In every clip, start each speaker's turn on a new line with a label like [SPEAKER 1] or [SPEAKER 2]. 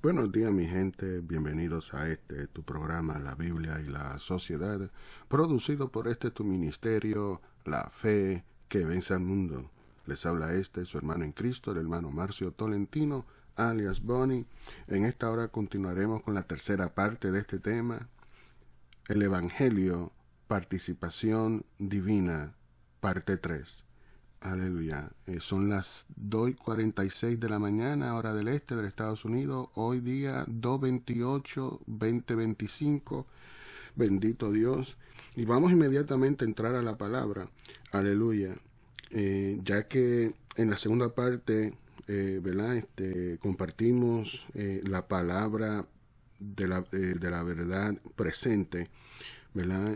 [SPEAKER 1] Buenos días, mi gente, bienvenidos a tu programa La Biblia y la Sociedad, producido por tu ministerio, La Fe que Vence al Mundo. Les habla su hermano en Cristo, el hermano Marcio Tolentino, alias Bonnie. En esta hora continuaremos con la tercera parte de este tema, el Evangelio, participación divina, parte 3. Aleluya. Son las 2:46 de la mañana, hora del este de Estados Unidos. Hoy día 2/28/2025. Bendito Dios. Y vamos inmediatamente a entrar a la palabra. Aleluya. Ya que en la segunda parte, ¿verdad? Compartimos la palabra de la verdad presente, ¿verdad?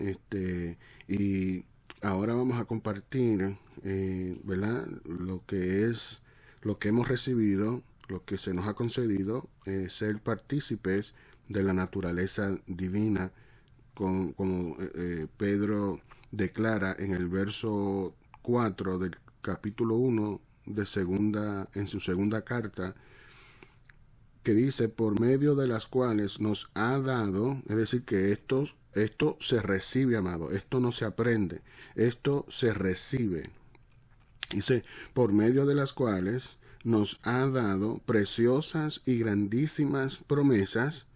[SPEAKER 1] Y ahora vamos a compartir, ¿verdad? Lo que hemos recibido, lo que se nos ha concedido, ser partícipes de la naturaleza divina, como Pedro declara en el verso 4 del capítulo 1 en su segunda carta, que dice, por medio de las cuales nos ha dado, es decir, que esto se recibe, amado, esto no se aprende, esto se recibe. Dice, por medio de las cuales nos ha dado preciosas y grandísimas promesas,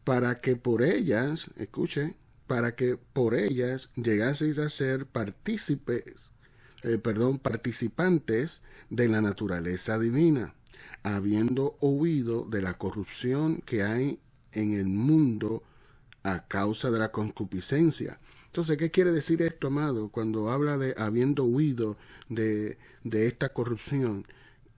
[SPEAKER 1] para que por ellas, para que por ellas llegaseis a ser participantes de la naturaleza divina, habiendo huido de la corrupción que hay en el mundo a causa de la concupiscencia. Entonces, ¿qué quiere decir esto, amado? Cuando habla de habiendo huido de esta corrupción,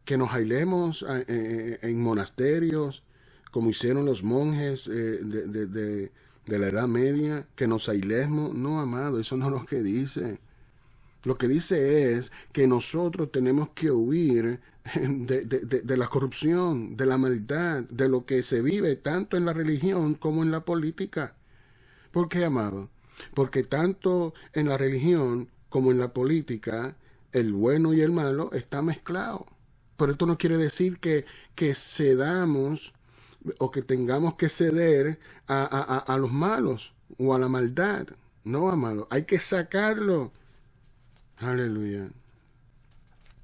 [SPEAKER 1] que nos aislemos en monasterios, como hicieron los monjes de la Edad Media, que nos aislemos. No, amado, eso no es lo que dice. Lo que dice es que nosotros tenemos que huir de la corrupción, de la maldad, de lo que se vive tanto en la religión como en la política. ¿Por qué, amado? Porque tanto en la religión como en la política, el bueno y el malo está mezclado. Pero esto no quiere decir que cedamos o que tengamos que ceder a los malos o a la maldad. No, amado, hay que sacarlo. Aleluya.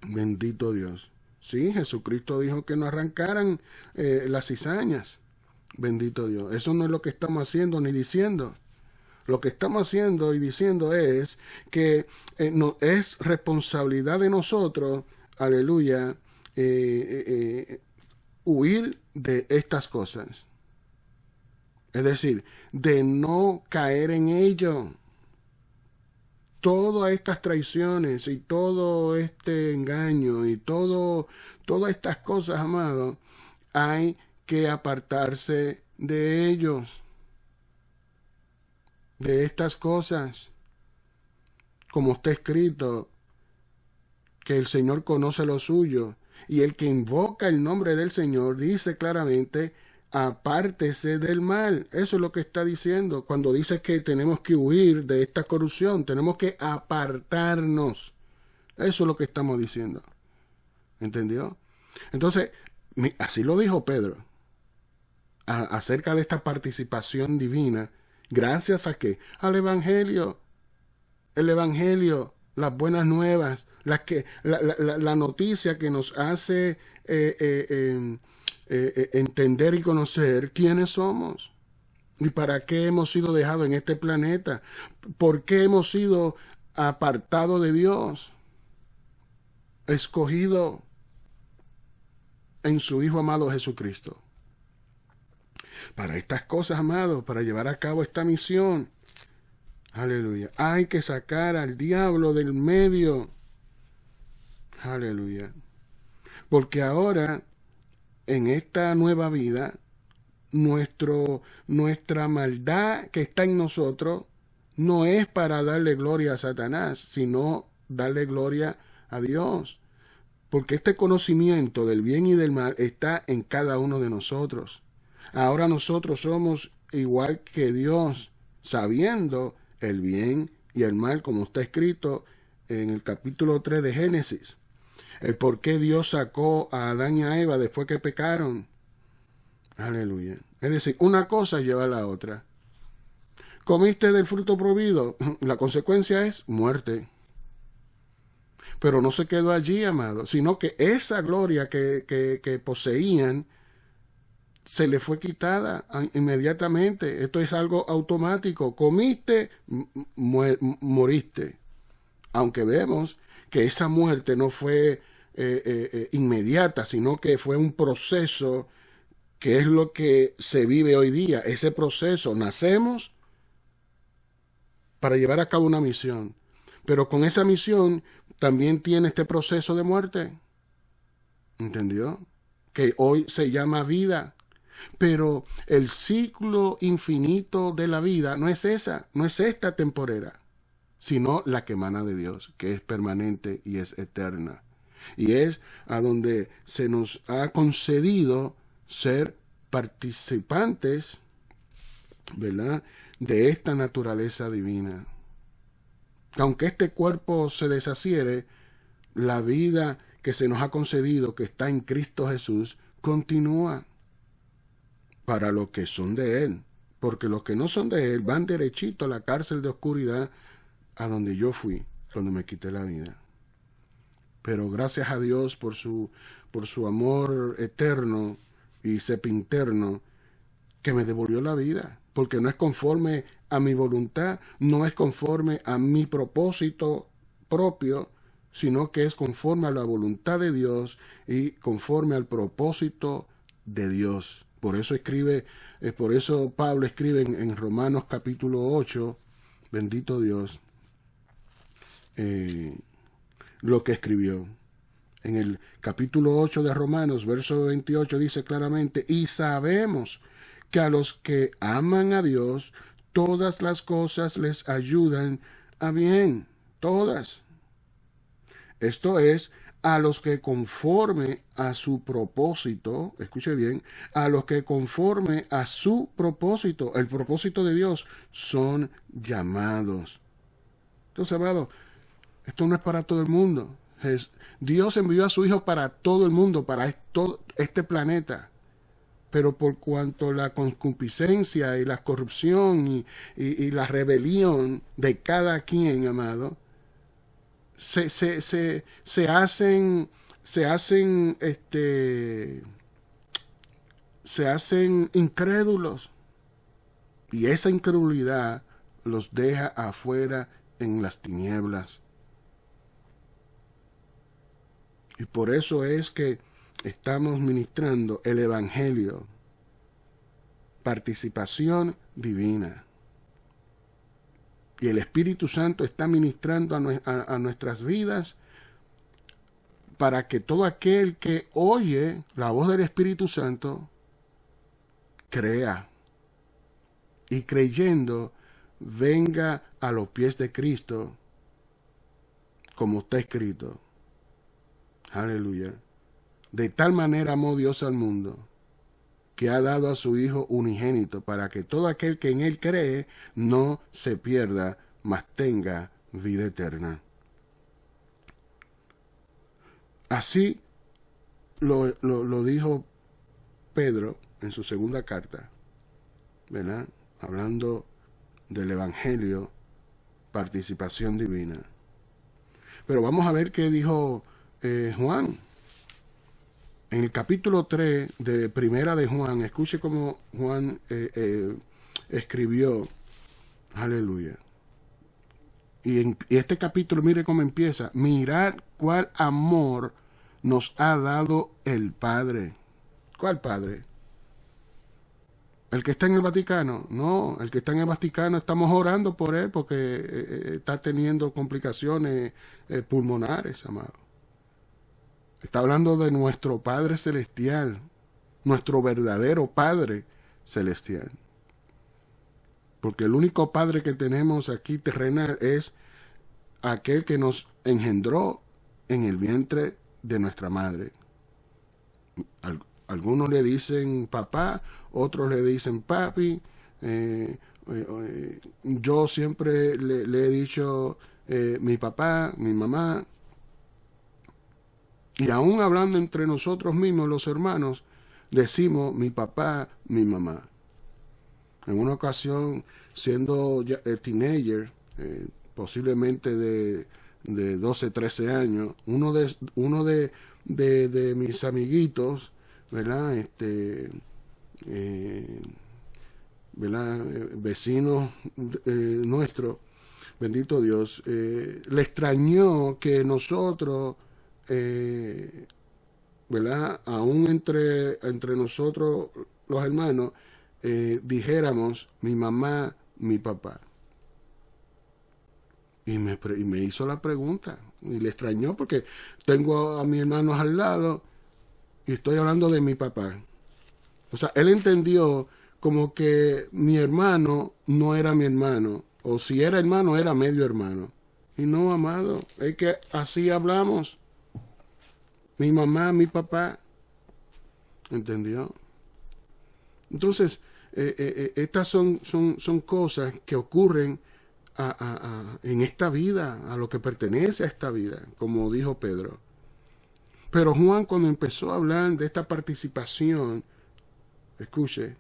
[SPEAKER 1] Bendito Dios. Sí, Jesucristo dijo que no arrancaran las cizañas. Bendito Dios. Eso no es lo que estamos haciendo ni diciendo. Lo que estamos haciendo y diciendo es que no, es responsabilidad de nosotros, aleluya, huir de estas cosas. Es decir, de no caer en ello. Todas estas traiciones y todo este engaño y todas estas cosas, amado, hay que apartarse de ellos, de estas cosas. Como está escrito, que el Señor conoce lo suyo, y el que invoca el nombre del Señor dice claramente, apártese del mal. Eso es lo que está diciendo. Cuando dice que tenemos que huir de esta corrupción, tenemos que apartarnos. Eso es lo que estamos diciendo. ¿Entendió? Entonces, así lo dijo Pedro. Acerca de esta participación divina. ¿Gracias a qué? Al Evangelio. El Evangelio, las buenas nuevas, la noticia que nos hace entender y conocer quiénes somos y para qué hemos sido dejados en este planeta, por qué hemos sido apartados de Dios, escogido en su Hijo amado Jesucristo. Para estas cosas, amados, para llevar a cabo esta misión, aleluya, hay que sacar al diablo del medio. Aleluya. Porque ahora, en esta nueva vida, nuestra maldad que está en nosotros no es para darle gloria a Satanás, sino darle gloria a Dios. Porque este conocimiento del bien y del mal está en cada uno de nosotros. Ahora nosotros somos igual que Dios, sabiendo el bien y el mal, como está escrito en el capítulo 3 de Génesis. El por qué Dios sacó a Adán y a Eva después que pecaron. Aleluya. Es decir, una cosa lleva a la otra. Comiste del fruto prohibido, la consecuencia es muerte. Pero no se quedó allí, amado, sino que esa gloria que poseían se le fue quitada inmediatamente. Esto es algo automático. Comiste, moriste. Aunque vemos que esa muerte no fue inmediata, sino que fue un proceso que es lo que se vive hoy día. Ese proceso, nacemos para llevar a cabo una misión, pero con esa misión también tiene este proceso de muerte. ¿Entendió? Que hoy se llama vida. Pero el ciclo infinito de la vida no es esa, no es esta temporera, sino la que emana de Dios, que es permanente y es eterna. Y es a donde se nos ha concedido ser participantes, ¿verdad?, de esta naturaleza divina. Aunque este cuerpo se deshaciere, la vida que se nos ha concedido, que está en Cristo Jesús, continúa para los que son de Él. Porque los que no son de Él van derechito a la cárcel de oscuridad a donde yo fui cuando me quité la vida. Pero gracias a Dios por su amor eterno y sempiterno, que me devolvió la vida, porque no es conforme a mi voluntad, no es conforme a mi propósito propio, sino que es conforme a la voluntad de Dios y conforme al propósito de Dios. Por eso Pablo escribe en Romanos capítulo 8, bendito Dios, lo que escribió. En el capítulo 8 de Romanos, verso 28, dice claramente: y sabemos que a los que aman a Dios, todas las cosas les ayudan a bien, todas. Esto es, a los que conforme a su propósito, escuche bien, a los que conforme a su propósito, el propósito de Dios, son llamados. Entonces, amado, esto no es para todo el mundo. Dios envió a su Hijo para todo el mundo, para todo este planeta. Pero por cuanto la concupiscencia y la corrupción y la rebelión de cada quien, amado, se hacen incrédulos. Y esa incredulidad los deja afuera en las tinieblas. Y por eso es que estamos ministrando el Evangelio, participación divina. Y el Espíritu Santo está ministrando a nuestras vidas para que todo aquel que oye la voz del Espíritu Santo crea. Y creyendo venga a los pies de Cristo, como está escrito. Aleluya. De tal manera amó Dios al mundo, que ha dado a su Hijo unigénito, para que todo aquel que en Él cree no se pierda, mas tenga vida eterna. Así lo dijo Pedro en su segunda carta, ¿verdad? Hablando del Evangelio, participación divina. Pero vamos a ver qué dijo Juan. En el capítulo 3 de Primera de Juan, escuche cómo Juan escribió. Aleluya. Y este capítulo, mire cómo empieza. Mirad cuál amor nos ha dado el Padre. ¿Cuál Padre? ¿El que está en el Vaticano? No, el que está en el Vaticano estamos orando por él porque está teniendo complicaciones pulmonares, amado. Está hablando de nuestro Padre Celestial, nuestro verdadero Padre Celestial. Porque el único Padre que tenemos aquí terrenal es aquel que nos engendró en el vientre de nuestra madre. Algunos le dicen papá, otros le dicen papi. Yo siempre le he dicho mi papá, mi mamá. Y aún hablando entre nosotros mismos, los hermanos, decimos mi papá, mi mamá. En una ocasión, siendo ya, teenager, posiblemente de 12, 13 años, uno de mis amiguitos, ¿verdad? ¿Verdad? Vecinos nuestros, bendito Dios, le extrañó que nosotros, ¿verdad? Aún entre nosotros los hermanos, dijéramos mi mamá, mi papá. Y me hizo la pregunta. Y le extrañó porque tengo a mis hermanos al lado y estoy hablando de mi papá. O sea, él entendió como que mi hermano no era mi hermano. O si era hermano, era medio hermano. Y no, amado, es que así hablamos. Mi mamá, mi papá. ¿Entendió? Entonces, estas son cosas que ocurren en esta vida, a lo que pertenece a esta vida, como dijo Pedro. Pero Juan, cuando empezó a hablar de esta participación, escuche,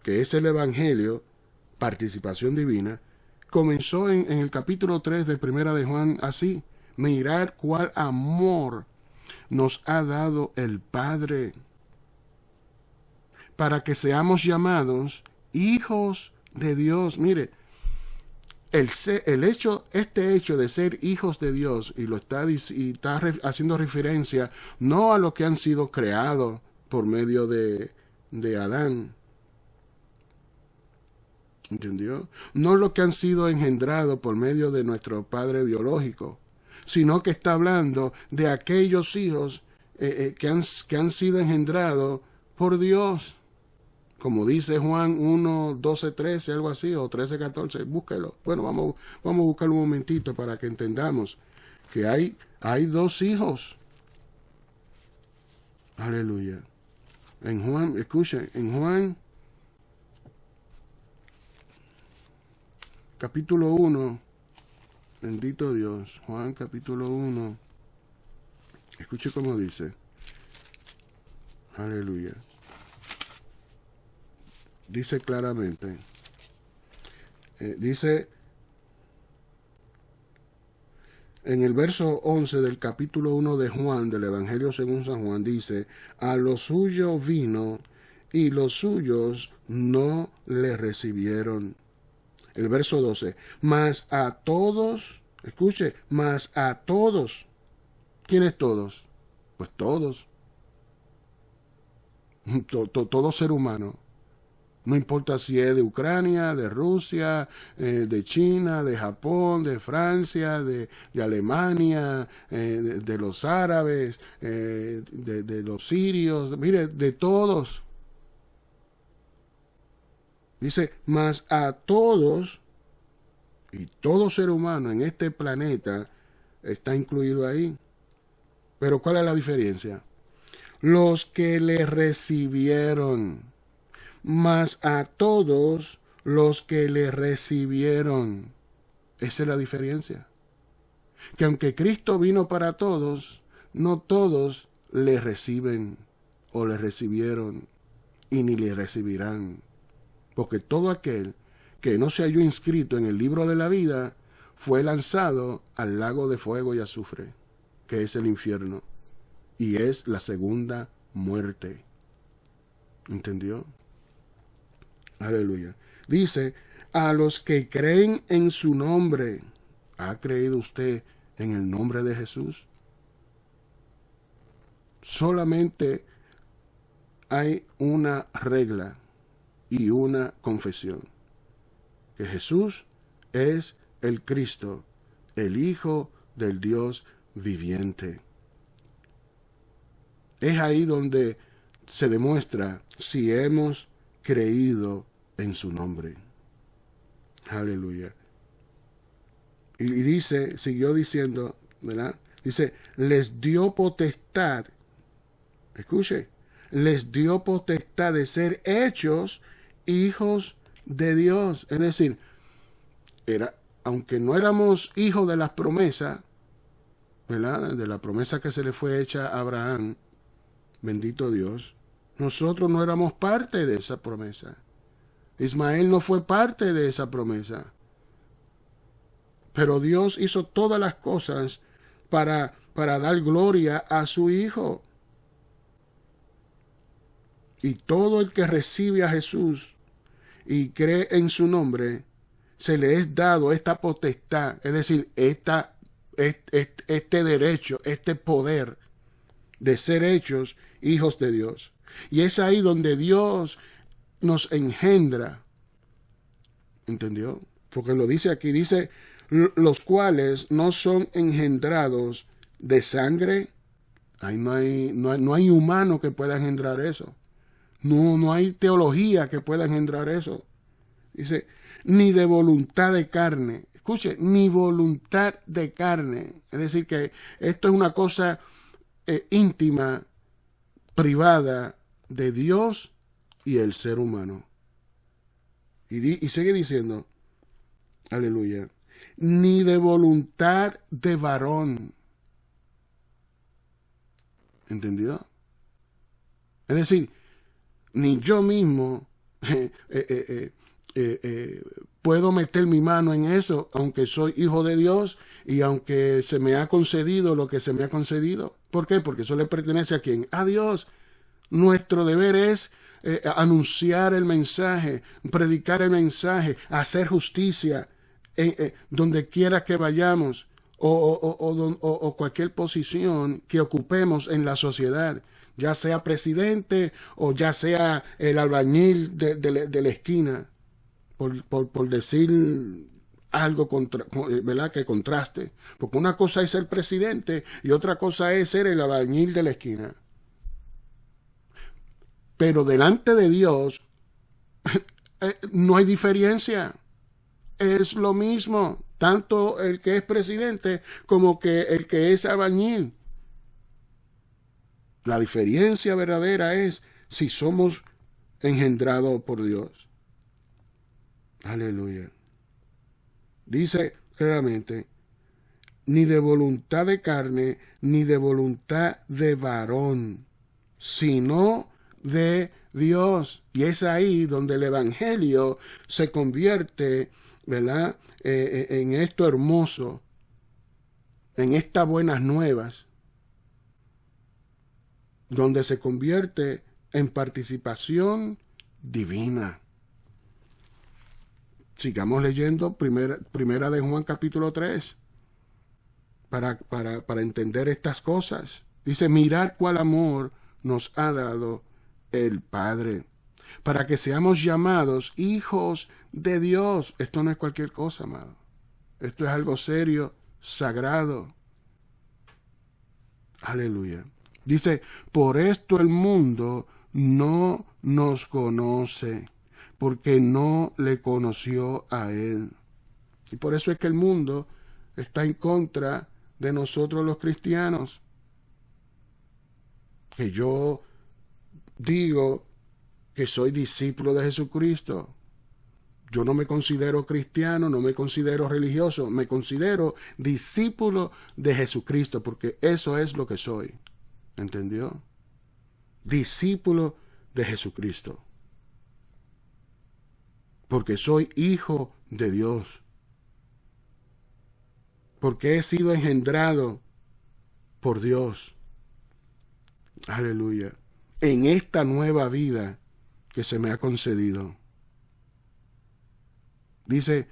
[SPEAKER 1] que es el Evangelio, participación divina, comenzó en el capítulo 3 de Primera de Juan así: mirad cuál amor nos ha dado el Padre, para que seamos llamados hijos de Dios. Mire, este hecho de ser hijos de Dios, y está haciendo referencia no a los que han sido creados por medio de Adán, ¿entendió? No los que han sido engendrados por medio de nuestro padre biológico, sino que está hablando de aquellos hijos que han sido engendrados por Dios. Como dice Juan 1, 12, 13, algo así, o 13, 14, búsquelo. Bueno, vamos a buscarlo un momentito para que entendamos que hay dos hijos. Aleluya. En Juan, escuchen, en Juan capítulo 1, bendito Dios, Juan capítulo 1, escuche cómo dice. Aleluya. Dice claramente, dice en el verso 11 del capítulo 1 de Juan, del Evangelio según San Juan, dice: a los suyos vino y los suyos no le recibieron. El verso 12, mas a todos, escuche, mas a todos. ¿Quiénes todos? Pues todos. Todo ser humano. No importa si es de Ucrania, de Rusia, de China, de Japón, de Francia, de Alemania, de los árabes, de los sirios, mire, de todos. Dice, mas a todos, y todo ser humano en este planeta está incluido ahí. Pero ¿cuál es la diferencia? Los que le recibieron. Mas a todos los que le recibieron. Esa es la diferencia. Que aunque Cristo vino para todos, no todos le reciben o le recibieron y ni le recibirán. Porque todo aquel que no se halló inscrito en el libro de la vida fue lanzado al lago de fuego y azufre, que es el infierno, y es la segunda muerte. ¿Entendió? Aleluya. Dice, a los que creen en su nombre. ¿Ha creído usted en el nombre de Jesús? Solamente hay una regla y una confesión: que Jesús es el Cristo, el Hijo del Dios viviente. Es ahí donde se demuestra si hemos creído en su nombre. Aleluya. Y dice, siguió diciendo, ¿verdad? Dice, les dio potestad, escuche, les dio potestad de ser hechos hijos de Dios. Es decir, aunque no éramos hijos de las promesas, ¿verdad? De la promesa que se le fue hecha a Abraham, bendito Dios, Nosotros no éramos parte de esa promesa. Ismael no fue parte de esa promesa. Pero Dios hizo todas las cosas para dar gloria a su Hijo. Y todo el que recibe a Jesús y cree en su nombre, se le es dado esta potestad, es decir, este derecho, este poder de ser hechos hijos de Dios. Y es ahí donde Dios nos engendra. ¿Entendió? Porque lo dice aquí, dice, los cuales no son engendrados de sangre. Ahí no hay humano que pueda engendrar eso. No hay teología que pueda engendrar eso. Dice, ni de voluntad de carne. Escuche, ni voluntad de carne. Es decir, que esto es una cosa íntima, privada de Dios y el ser humano. Y sigue diciendo, aleluya, ni de voluntad de varón. ¿Entendido? Es decir, ni yo mismo puedo meter mi mano en eso, aunque soy hijo de Dios y aunque se me ha concedido lo que se me ha concedido. ¿Por qué? Porque eso le pertenece a ¿quién? A Dios. Nuestro deber es anunciar el mensaje, predicar el mensaje, hacer justicia donde quiera que vayamos o cualquier posición que ocupemos en la sociedad, ya sea presidente o ya sea el albañil de la esquina, por decir algo ¿verdad? Que contraste. Porque una cosa es ser presidente y otra cosa es ser el albañil de la esquina. Pero delante de Dios no hay diferencia. Es lo mismo, tanto el que es presidente como que el que es albañil. La diferencia verdadera es si somos engendrados por Dios. Aleluya. Dice claramente, ni de voluntad de carne, ni de voluntad de varón, sino de Dios. Y es ahí donde el evangelio se convierte, ¿verdad? En esto hermoso, en estas buenas nuevas, donde se convierte en participación divina. Sigamos leyendo primera de Juan capítulo 3 para entender estas cosas. Dice, mirad cuál amor nos ha dado el Padre, para que seamos llamados hijos de Dios. Esto no es cualquier cosa, amado. Esto es algo serio, sagrado. Aleluya. Dice, por esto el mundo no nos conoce, porque no le conoció a Él. Y por eso es que el mundo está en contra de nosotros los cristianos. Que yo digo que soy discípulo de Jesucristo. Yo no me considero cristiano, no me considero religioso, me considero discípulo de Jesucristo, porque eso es lo que soy. ¿Entendió? Discípulo de Jesucristo. Porque soy hijo de Dios. Porque he sido engendrado por Dios. Aleluya. En esta nueva vida que se me ha concedido. Dice,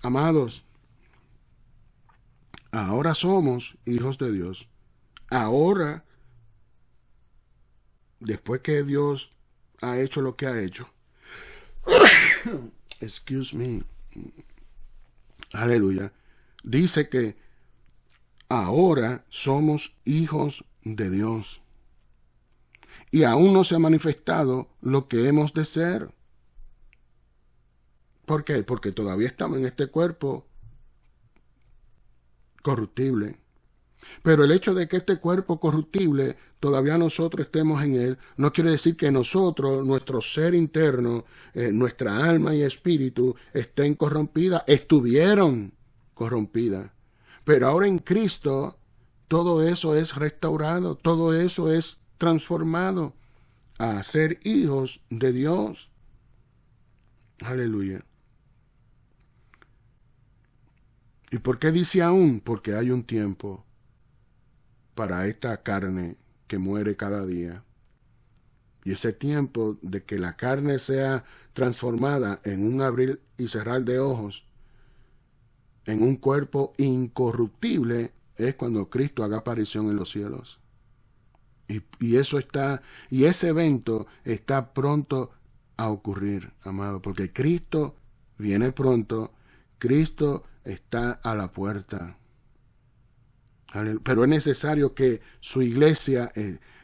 [SPEAKER 1] amados, ahora somos hijos de Dios. Ahora, después que Dios ha hecho lo que ha hecho, excuse me, aleluya, dice que ahora somos hijos de Dios. Y aún no se ha manifestado lo que hemos de ser. ¿Por qué? Porque todavía estamos en este cuerpo corruptible. Pero el hecho de que este cuerpo corruptible todavía nosotros estemos en él, no quiere decir que nosotros, nuestro ser interno, nuestra alma y espíritu estén corrompidas. Estuvieron corrompidas. Pero ahora en Cristo todo eso es restaurado, todo eso es transformado. a ser hijos de Dios. Aleluya. ¿Y por qué dice aún? Porque hay un tiempo para esta carne que muere cada día. Y ese tiempo de que la carne sea transformada en un abrir y cerrar de ojos, en un cuerpo incorruptible, es cuando Cristo haga aparición en los cielos. Y ese evento está pronto a ocurrir, amado, porque Cristo viene pronto, Cristo está a la puerta. Pero es necesario que su iglesia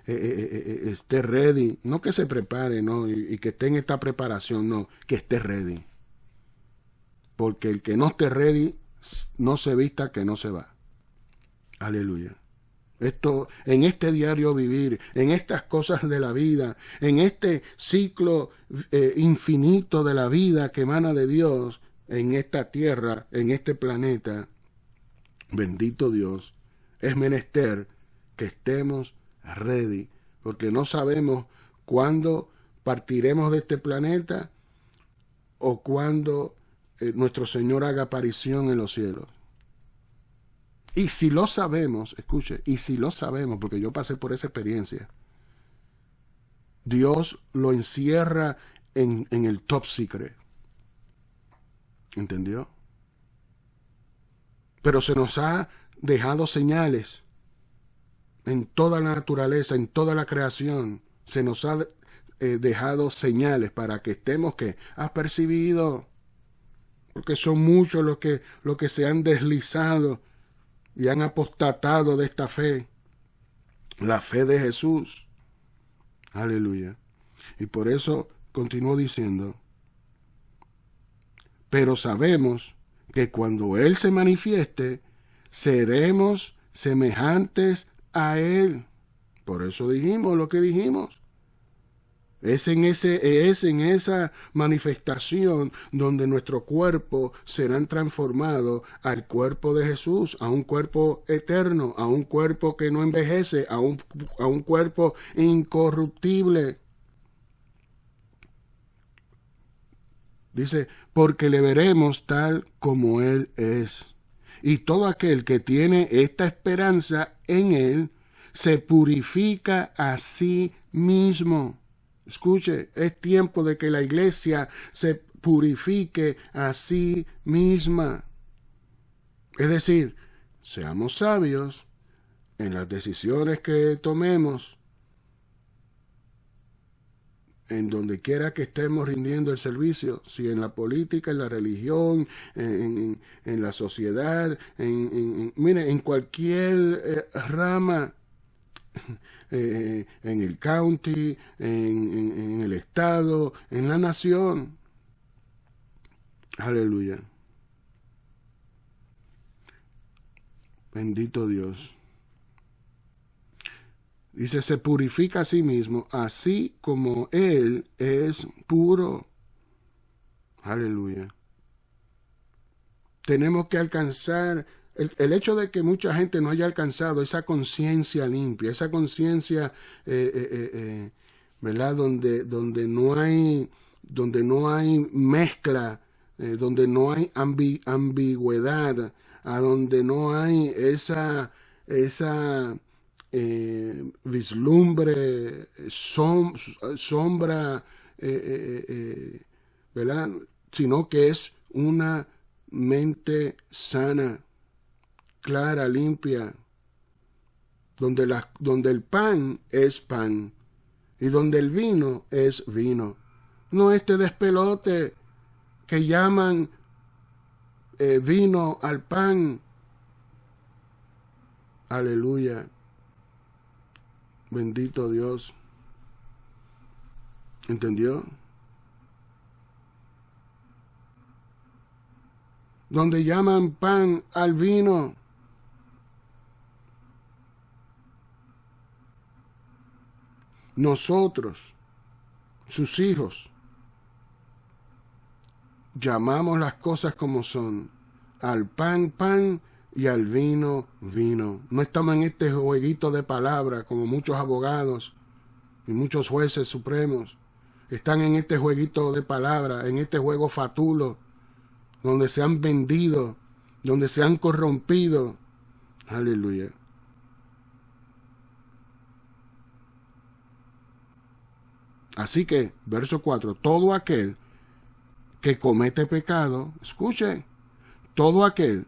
[SPEAKER 1] esté ready, no que se prepare, no, y que esté en esta preparación, no, que esté ready. Porque el que no esté ready, no se vista que no se va. Aleluya. Esto, en este diario vivir, en estas cosas de la vida, en este ciclo infinito de la vida que emana de Dios, en esta tierra, en este planeta, bendito Dios, es menester que estemos ready, porque no sabemos cuándo partiremos de este planeta o cuándo nuestro Señor haga aparición en los cielos. Y si lo sabemos, escuche, y si lo sabemos, porque yo pasé por esa experiencia, Dios lo encierra en el top secret. ¿Entendió? Pero se nos ha dejado señales en toda la naturaleza, en toda la creación. Se nos ha dejado señales para que estemos que has percibido, porque son muchos los que se han deslizado y han apostatado de esta fe, la fe de Jesús. Aleluya. Y por eso continuó diciendo, pero sabemos que cuando Él se manifieste, seremos semejantes a Él. Por eso dijimos lo que dijimos. Es en esa manifestación donde nuestro cuerpo será transformado al cuerpo de Jesús, a un cuerpo eterno, a un cuerpo que no envejece, a un cuerpo incorruptible. Dice, porque le veremos tal como Él es. Y todo aquel que tiene esta esperanza en Él, se purifica a sí mismo. Escuche, es tiempo de que la iglesia se purifique a sí misma. Es decir, seamos sabios en las decisiones que tomemos, en donde quiera que estemos rindiendo el servicio, si en la política, en la religión, en la sociedad, mire, en cualquier rama, en el county, en el estado, en la nación. Aleluya. Bendito Dios. Dice, se purifica a sí mismo, así como Él es puro. Aleluya. Tenemos que alcanzar el hecho de que mucha gente no haya alcanzado esa conciencia limpia, esa conciencia, ¿verdad? Donde no hay mezcla, donde no hay ambigüedad, a donde no hay esa vislumbre, sombra, ¿verdad? Sino que es una mente sana, clara, limpia, donde el pan es pan y donde el vino es vino. No este despelote que llaman vino al pan. Aleluya. Bendito Dios. ¿Entendió? Donde llaman pan al vino. Nosotros, sus hijos, llamamos las cosas como son. Al pan, pan, y al vino, vino. No estamos en este jueguito de palabras como muchos abogados y muchos jueces supremos están en este jueguito de palabras, en este juego fatulo, donde se han vendido, donde se han corrompido. Aleluya. Así que, verso 4, todo aquel que comete pecado, escuche, todo aquel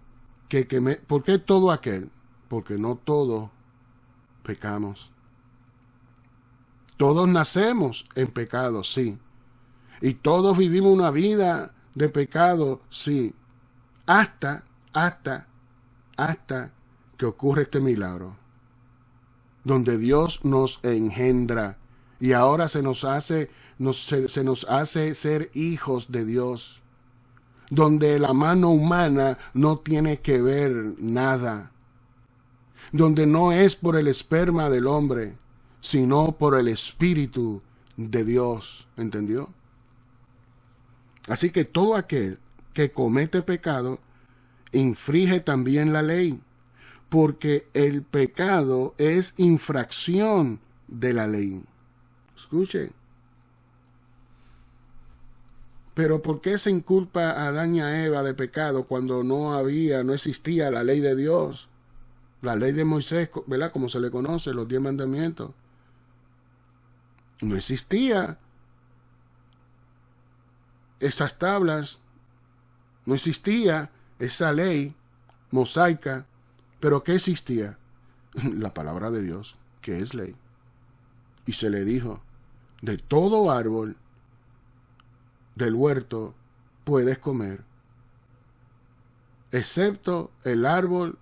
[SPEAKER 1] ¿por qué todo aquel? Porque no todos pecamos. Todos nacemos en pecado, sí. Y todos vivimos una vida de pecado, sí. Hasta que ocurre este milagro, donde Dios nos engendra y ahora se nos hace ser hijos de Dios, donde la mano humana no tiene que ver nada, donde no es por el esperma del hombre, sino por el Espíritu de Dios. ¿Entendió? Así que todo aquel que comete pecado infringe también la ley, porque el pecado es infracción de la ley. Escuche. Pero ¿por qué se inculpa a Adán y a Eva de pecado cuando no existía la ley de Dios? La ley de Moisés, ¿verdad? Como se le conoce, los 10 mandamientos. No existía esas tablas, no existía esa ley mosaica, pero ¿qué existía? La palabra de Dios, que es ley. Y se le dijo, de todo árbol del huerto puedes comer, excepto el árbol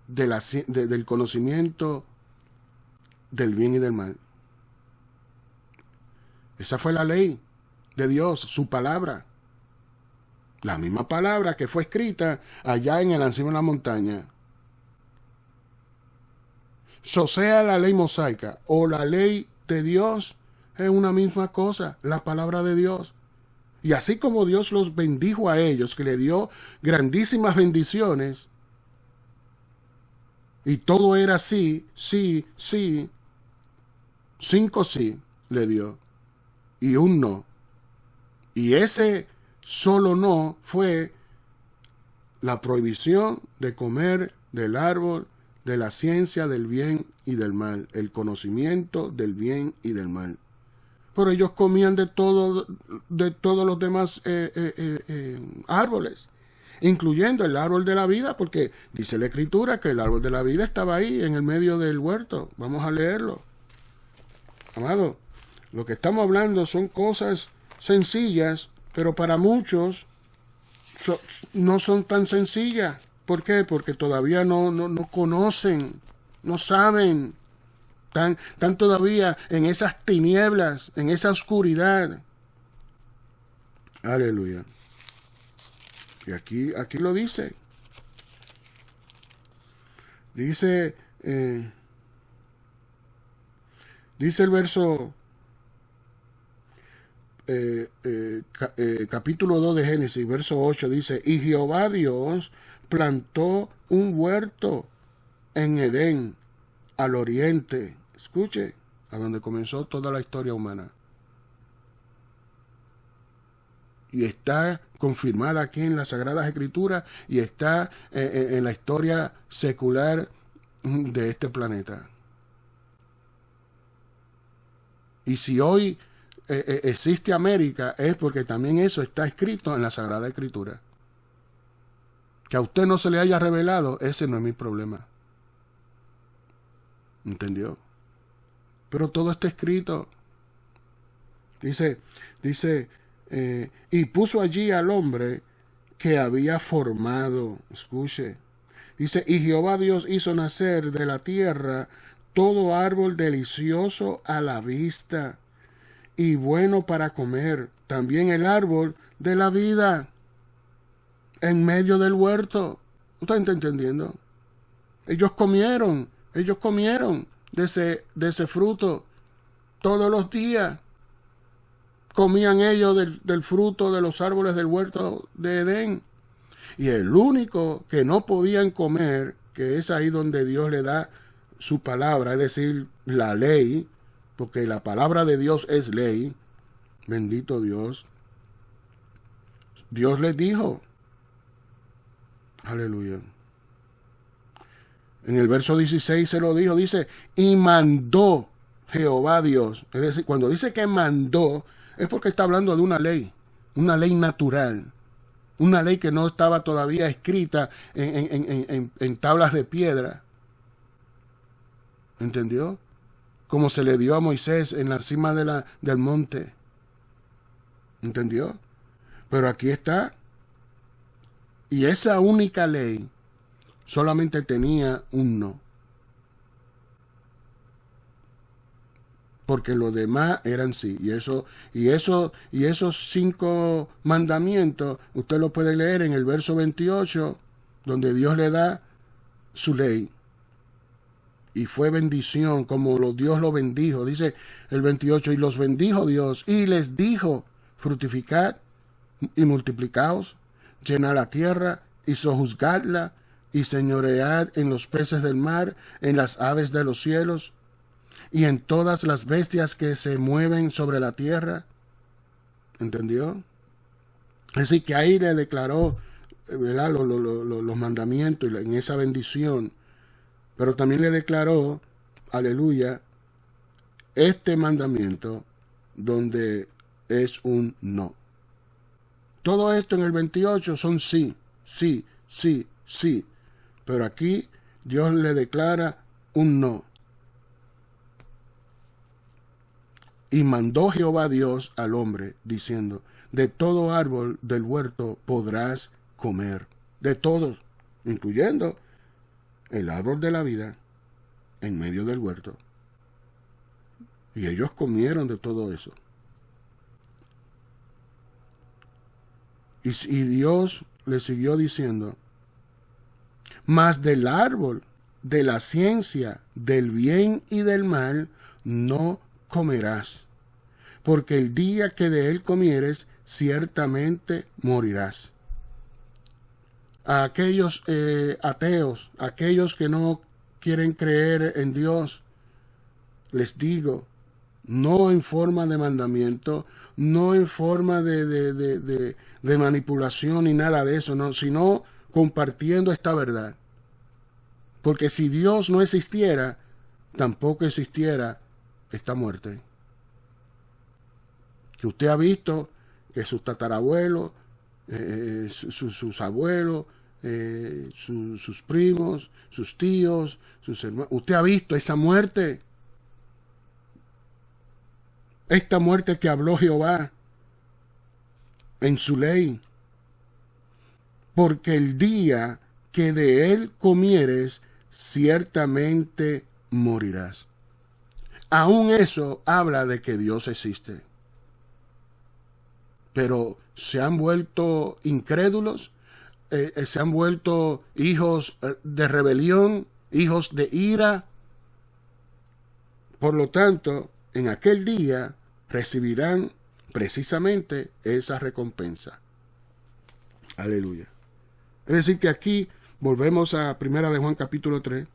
[SPEAKER 1] del conocimiento del bien y del mal. Esa fue la ley de Dios, su palabra. La misma palabra que fue escrita allá en el encima de la montaña. Sea la ley mosaica o la ley de Dios, es una misma cosa, la palabra de Dios. Y así como Dios los bendijo a ellos, que le dio grandísimas bendiciones, y todo era sí, 5 sí le dio, y un no. Y ese solo no fue la prohibición de comer del árbol de la ciencia del bien y del mal, el conocimiento del bien y del mal. Pero ellos comían de todos los demás árboles, incluyendo el árbol de la vida, porque dice la Escritura que el árbol de la vida estaba ahí en el medio del huerto. Vamos a leerlo. Amado, lo que estamos hablando son cosas sencillas, pero para muchos no son tan sencillas. ¿Por qué? Porque todavía no conocen, no saben. Están todavía en esas tinieblas, en esa oscuridad. Aleluya. Y aquí lo dice. Dice el verso capítulo 2 de Génesis, verso 8, dice, y Jehová Dios plantó un huerto en Edén, al oriente. Escuche, a donde comenzó toda la historia humana. Y está confirmada aquí en las Sagradas Escrituras y está en la historia secular de este planeta. Y si hoy existe América, es porque también eso está escrito en la Sagrada Escritura. Que a usted no se le haya revelado, ese no es mi problema. ¿Entendió? Pero todo está escrito. Dice, y puso allí al hombre que había formado. Escuche. Dice, y Jehová Dios hizo nacer de la tierra todo árbol delicioso a la vista y bueno para comer. También el árbol de la vida en medio del huerto. ¿Usted está entendiendo? Ellos comieron de ese fruto todos los días. Comían ellos del fruto de los árboles del huerto de Edén. Y el único que no podían comer, que es ahí donde Dios le da su palabra, es decir, la ley, porque la palabra de Dios es ley, bendito Dios, Dios les dijo, aleluya. En el verso 16 se lo dijo, dice, y mandó Jehová Dios. Es decir, cuando dice que mandó, es porque está hablando de una ley natural, una ley que no estaba todavía escrita en tablas de piedra. ¿Entendió? Como se le dio a Moisés en la cima del monte. ¿Entendió? Pero aquí está. Y esa única ley solamente tenía un no. Porque los demás eran sí. Y esos 5 mandamientos, usted lo puede leer en el verso 28, donde Dios le da su ley. Y fue bendición, como Dios lo bendijo. Dice el 28, y los bendijo Dios, y les dijo, fructificad y multiplicaos, llenad la tierra y sojuzgadla, y señoread en los peces del mar, en las aves de los cielos, y en todas las bestias que se mueven sobre la tierra. ¿Entendió? Así que ahí le declaró, ¿verdad?, los mandamientos en esa bendición. Pero también le declaró, aleluya, este mandamiento donde es un no. Todo esto en el 28 son sí, sí, sí, sí. Pero aquí Dios le declara un no. Y mandó Jehová Dios al hombre, diciendo, de todo árbol del huerto podrás comer. De todos, incluyendo el árbol de la vida en medio del huerto. Y ellos comieron de todo eso. Y Dios le siguió diciendo, mas del árbol de la ciencia del bien y del mal no comerás, porque el día que de él comieres, ciertamente morirás. A aquellos ateos, aquellos que no quieren creer en Dios, les digo, no en forma de mandamiento, no en forma de manipulación ni nada de eso, no, sino compartiendo esta verdad. Porque si Dios no existiera, tampoco existiera esta muerte. Que usted ha visto que sus tatarabuelos, sus abuelos, sus primos, sus tíos, sus hermanos, usted ha visto esa muerte. Esta muerte que habló Jehová en su ley. Porque el día que de él comieres, ciertamente morirás. Aún eso habla de que Dios existe. Pero se han vuelto incrédulos, se han vuelto hijos de rebelión, hijos de ira. Por lo tanto, en aquel día recibirán precisamente esa recompensa. Aleluya. Es decir que aquí volvemos a 1 de Juan capítulo 3.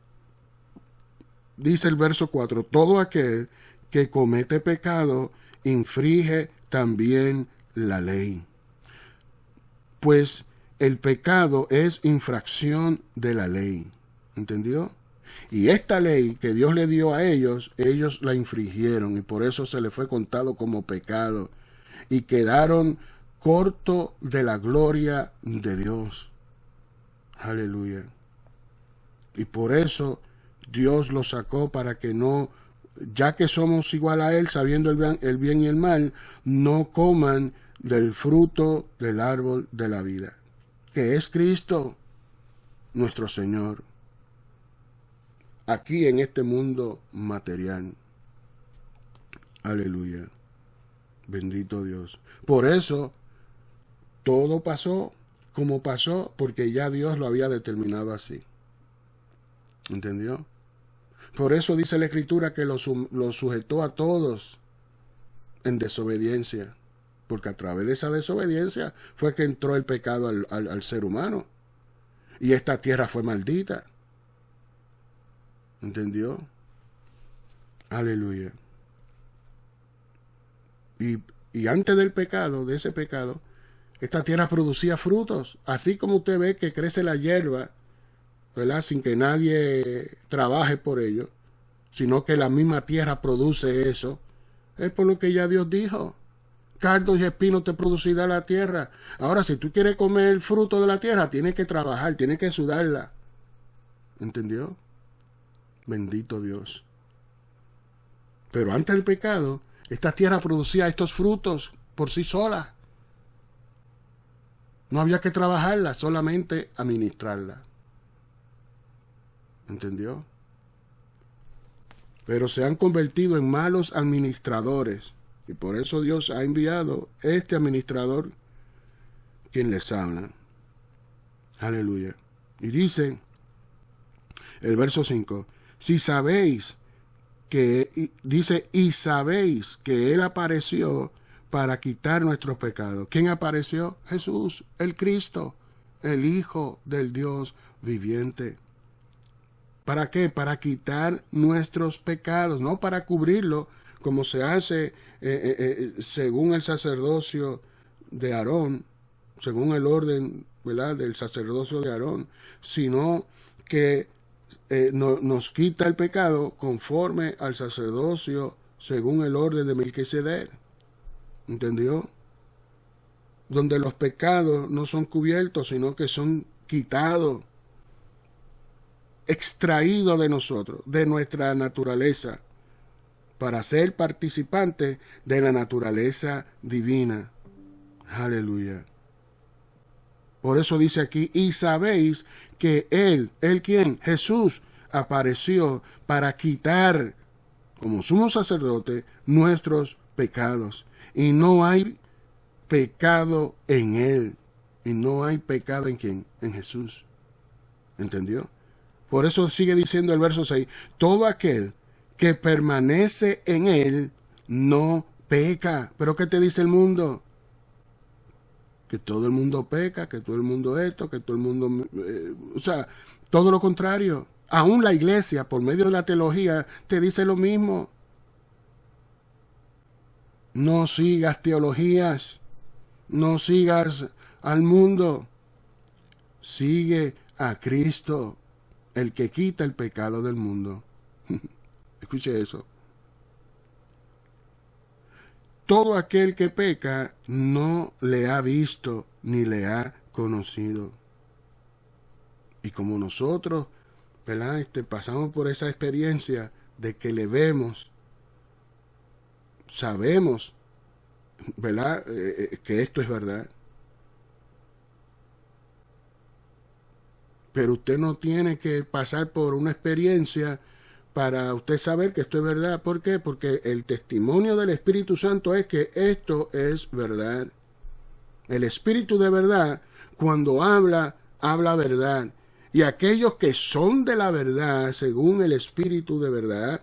[SPEAKER 1] Dice el verso 4, todo aquel que comete pecado infringe también la ley. Pues el pecado es infracción de la ley. ¿Entendió? Y esta ley que Dios le dio a ellos, ellos la infringieron y por eso se le fue contado como pecado y quedaron cortos de la gloria de Dios. Aleluya. Y por eso Dios los sacó para que no, ya que somos igual a Él, sabiendo el bien y el mal, no coman del fruto del árbol de la vida, que es Cristo, nuestro Señor, aquí en este mundo material. Aleluya. Bendito Dios. Por eso, todo pasó como pasó, porque ya Dios lo había determinado así. ¿Entendió? Por eso dice la Escritura que los sujetó a todos en desobediencia, porque a través de esa desobediencia fue que entró el pecado al ser humano, y esta tierra fue maldita. ¿Entendió? Aleluya. Y antes del pecado, de ese pecado, esta tierra producía frutos. Así como usted ve que crece la hierba, ¿verdad? Sin que nadie trabaje por ello, sino que la misma tierra produce eso. Es por lo que ya Dios dijo. Cardos y espinos te producirá la tierra. Ahora, si tú quieres comer el fruto de la tierra, tienes que trabajar, tienes que sudarla. ¿Entendió? Bendito Dios. Pero antes del pecado, esta tierra producía estos frutos por sí sola. No había que trabajarla, solamente administrarla. ¿Entendió? Pero se han convertido en malos administradores. Y por eso Dios ha enviado este administrador quien les habla. Aleluya. Y dice el verso 5, si sabéis que, dice, y sabéis que Él apareció para quitar nuestros pecados. ¿Quién apareció? Jesús, el Cristo, el Hijo del Dios viviente. ¿Para qué? Para quitar nuestros pecados, no para cubrirlo, como se hace según el sacerdocio de Aarón, según el orden, ¿verdad?, del sacerdocio de Aarón, sino que nos quita el pecado conforme al sacerdocio según el orden de Melquisedec. ¿Entendió? Donde los pecados no son cubiertos, sino que son quitados, extraídos de nosotros, de nuestra naturaleza, para ser participantes de la naturaleza divina. Aleluya. Por eso dice aquí, y sabéis que Él ¿quién? Jesús apareció para quitar, como sumo sacerdote, nuestros pecados. Y no hay pecado en Él. Y no hay pecado en ¿quién? En Jesús. ¿Entendió? Por eso sigue diciendo el verso 6, todo aquel que permanece en Él no peca. ¿Pero qué te dice el mundo? Que todo el mundo peca, que todo el mundo esto, que todo el mundo... o sea, todo lo contrario. Aún la iglesia, por medio de la teología, te dice lo mismo. No sigas teologías, no sigas al mundo. Sigue a Cristo, el que quita el pecado del mundo. Escuche eso. Todo aquel que peca no le ha visto ni le ha conocido. Y como nosotros, ¿verdad?, pasamos por esa experiencia de que le vemos, sabemos, ¿verdad?, que esto es verdad. Pero usted no tiene que pasar por una experiencia para usted saber que esto es verdad. ¿Por qué? Porque el testimonio del Espíritu Santo es que esto es verdad. El Espíritu de verdad, cuando habla, habla verdad. Y aquellos que son de la verdad, según el Espíritu de verdad,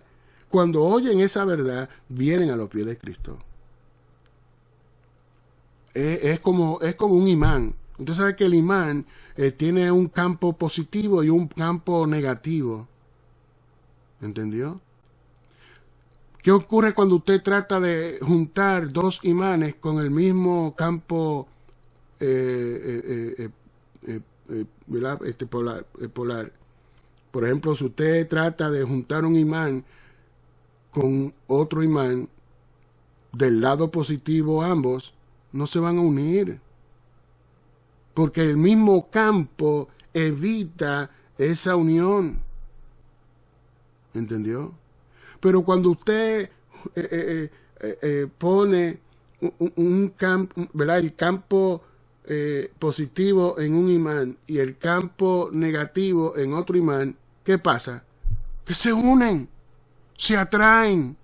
[SPEAKER 1] cuando oyen esa verdad, vienen a los pies de Cristo. Es como un imán. Usted sabe que el imán tiene un campo positivo y un campo negativo. ¿Entendió? ¿Qué ocurre cuando usted trata de juntar dos imanes con el mismo campo polar? Por ejemplo, si usted trata de juntar un imán con otro imán del lado positivo, ambos no se van a unir, porque el mismo campo evita esa unión. ¿Entendió? Pero cuando usted pone un campo, ¿verdad?, el campo positivo en un imán y el campo negativo en otro imán, ¿qué pasa? Que se unen, se atraen.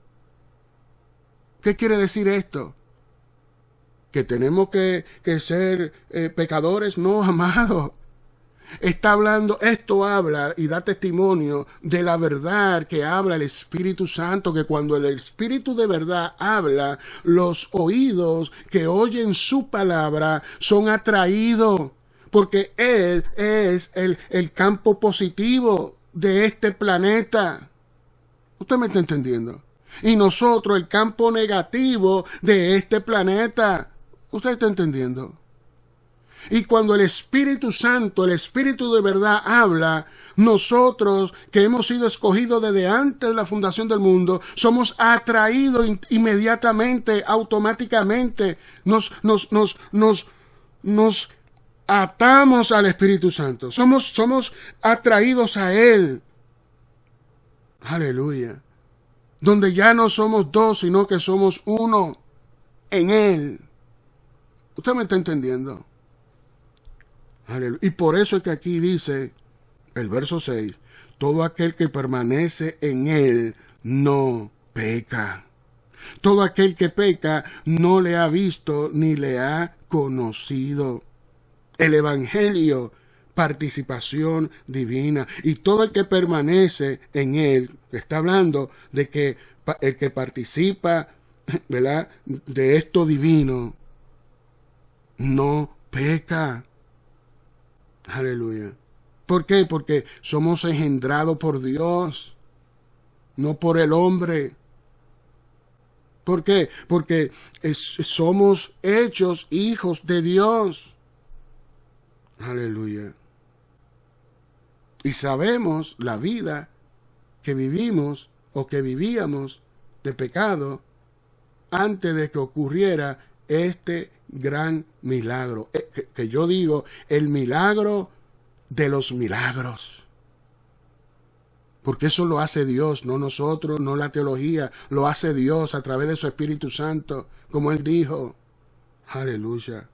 [SPEAKER 1] ¿Qué quiere decir esto? ¿Que tenemos que ser pecadores? No, amado. Está hablando, esto habla y da testimonio de la verdad que habla el Espíritu Santo, que cuando el Espíritu de verdad habla, los oídos que oyen su palabra son atraídos, porque Él es el campo positivo de este planeta. ¿Usted me está entendiendo? Y nosotros el campo negativo de este planeta. ¿Usted está entendiendo? Y cuando el Espíritu Santo, el Espíritu de verdad habla, nosotros que hemos sido escogidos desde antes de la fundación del mundo, somos atraídos inmediatamente, automáticamente, nos atamos al Espíritu Santo. Somos atraídos a Él. Aleluya. Donde ya no somos dos, sino que somos uno en Él. ¿Usted me está entendiendo? Aleluya. Y por eso es que aquí dice el verso 6, todo aquel que permanece en Él no peca. Todo aquel que peca no le ha visto ni le ha conocido. El Evangelio, participación divina. Y todo el que permanece en Él, está hablando de que el que participa, ¿verdad?, de esto divino, no peca. Aleluya. ¿Por qué? Porque somos engendrados por Dios, no por el hombre. ¿Por qué? Porque somos hechos hijos de Dios. Aleluya. Y sabemos la vida que vivimos o que vivíamos de pecado antes de que ocurriera este gran milagro. Que yo digo, el milagro de los milagros. Porque eso lo hace Dios, no nosotros, no la teología. Lo hace Dios a través de su Espíritu Santo, como Él dijo. Aleluya.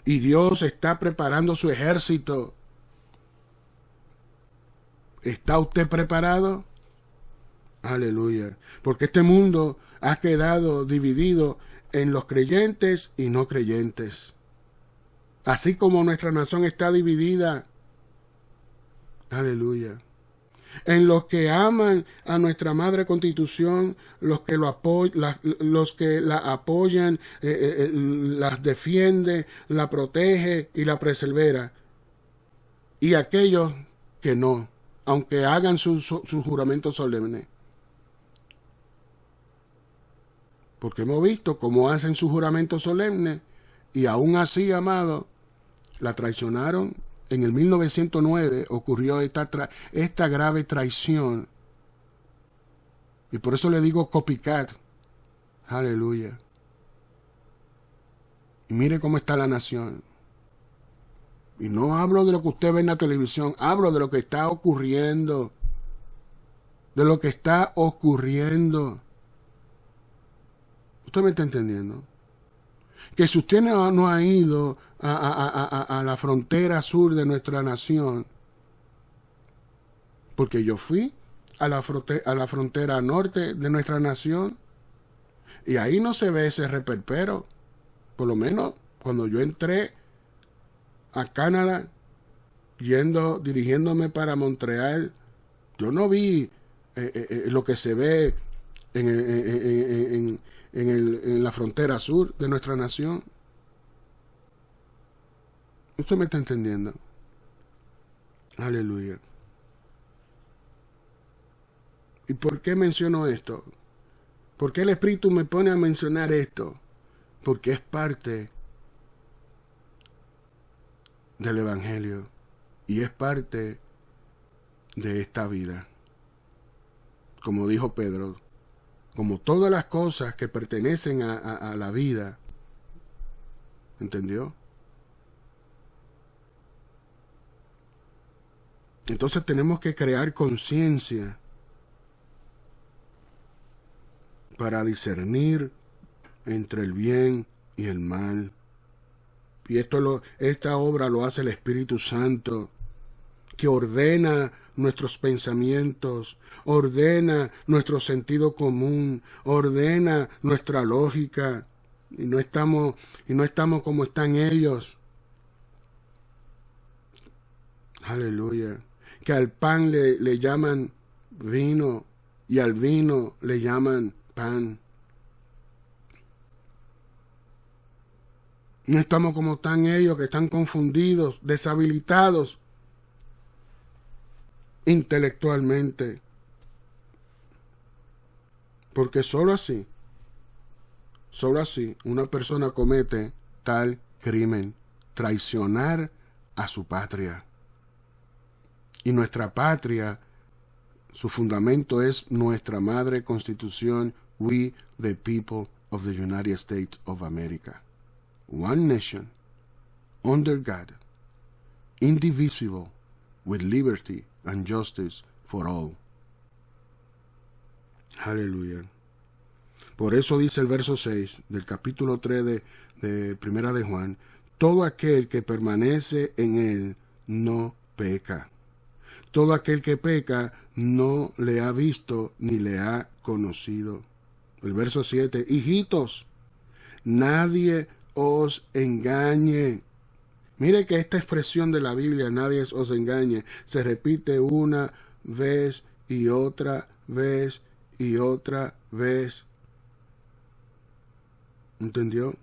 [SPEAKER 1] Y Dios está preparando su ejército. ¿Está usted preparado? Aleluya. Porque este mundo ha quedado dividido en los creyentes y no creyentes. Así como nuestra nación está dividida. Aleluya. En los que aman a nuestra Madre Constitución, los que la apoyan, las defiende, la protege y la persevera. Y aquellos que no, aunque hagan sus juramentos solemnes. Porque hemos visto cómo hacen sus juramentos solemnes y aún así, amado, la traicionaron. En el 1909 ocurrió esta grave traición. Y por eso le digo copycat. Aleluya. Y mire cómo está la nación. Y no hablo de lo que usted ve en la televisión, hablo de lo que está ocurriendo. De lo que está ocurriendo. ¿Usted me está entendiendo? Que si usted no ha ido a la frontera sur de nuestra nación, porque yo fui a la frontera norte de nuestra nación, y ahí no se ve ese reperpero. Por lo menos cuando yo entré a Canadá, dirigiéndome para Montreal, yo no vi lo que se ve en la frontera sur de nuestra nación. ¿Usted me está entendiendo? Aleluya. ¿Y por qué menciono esto? ¿Por qué el Espíritu me pone a mencionar esto? Porque es parte del Evangelio y es parte de esta vida. Como dijo Pedro, como todas las cosas que pertenecen a la vida. ¿Entendió? Entonces tenemos que crear conciencia para discernir entre el bien y el mal. Y esta obra lo hace el Espíritu Santo, que ordena nuestros pensamientos, ordena nuestro sentido común, ordena nuestra lógica, y no estamos como están ellos. Aleluya. Que al pan le llaman vino y al vino le llaman pan. No estamos como están ellos, que están confundidos, deshabilitados. intelectualmente. Porque solo así una persona comete tal crimen, traicionar a su patria. Y nuestra patria, su fundamento es nuestra madre constitución, we the people of the United States of America. One nation, under God, indivisible, with liberty and justice for all. Aleluya. Por eso dice el verso 6 del capítulo 3 de Primera de Juan, todo aquel que permanece en él no peca. Todo aquel que peca no le ha visto ni le ha conocido. El verso 7, hijitos, nadie os engañe. Mire que esta expresión de la Biblia, nadie os engañe, se repite una vez y otra vez y otra vez. ¿Entendió?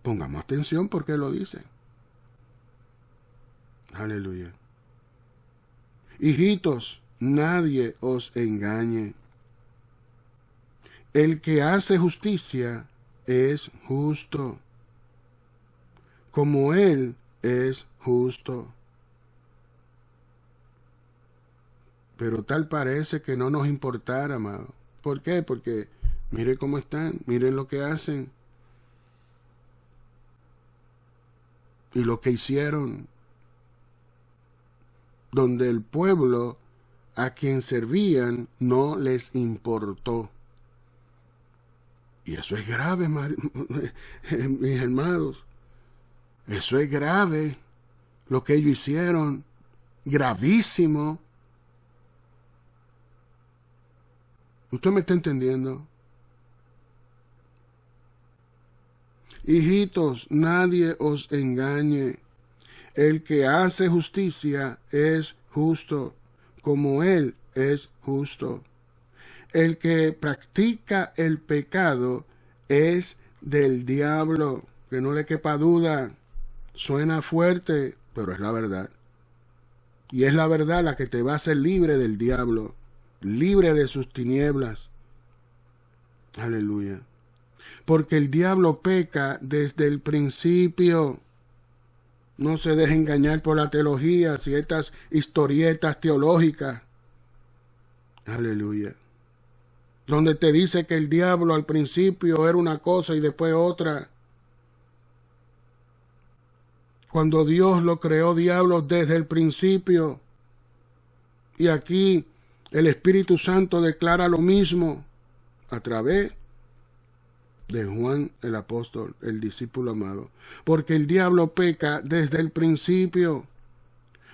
[SPEAKER 1] Pongamos atención porque lo dice. Aleluya. Hijitos, nadie os engañe. El que hace justicia es justo, como Él es justo. Pero tal parece que no nos importara, amado. ¿Por qué? Porque mire cómo están, miren lo que hacen. Y lo que hicieron, donde el pueblo a quien servían no les importó. Y eso es grave, mis hermanos. Eso es grave, lo que ellos hicieron, gravísimo. ¿Usted me está entendiendo? Hijitos, nadie os engañe. El que hace justicia es justo, como Él es justo. El que practica el pecado es del diablo, que no le quepa duda. Suena fuerte, pero es la verdad. Y es la verdad la que te va a hacer libre del diablo, libre de sus tinieblas. Aleluya. Porque el diablo peca desde el principio. No se deje engañar por la teología y estas historietas teológicas. Aleluya. Donde te dice que el diablo al principio era una cosa y después otra. Cuando Dios lo creó diablo desde el principio. Y aquí el Espíritu Santo declara lo mismo a través de Juan el apóstol, el discípulo amado. Porque el diablo peca desde el principio.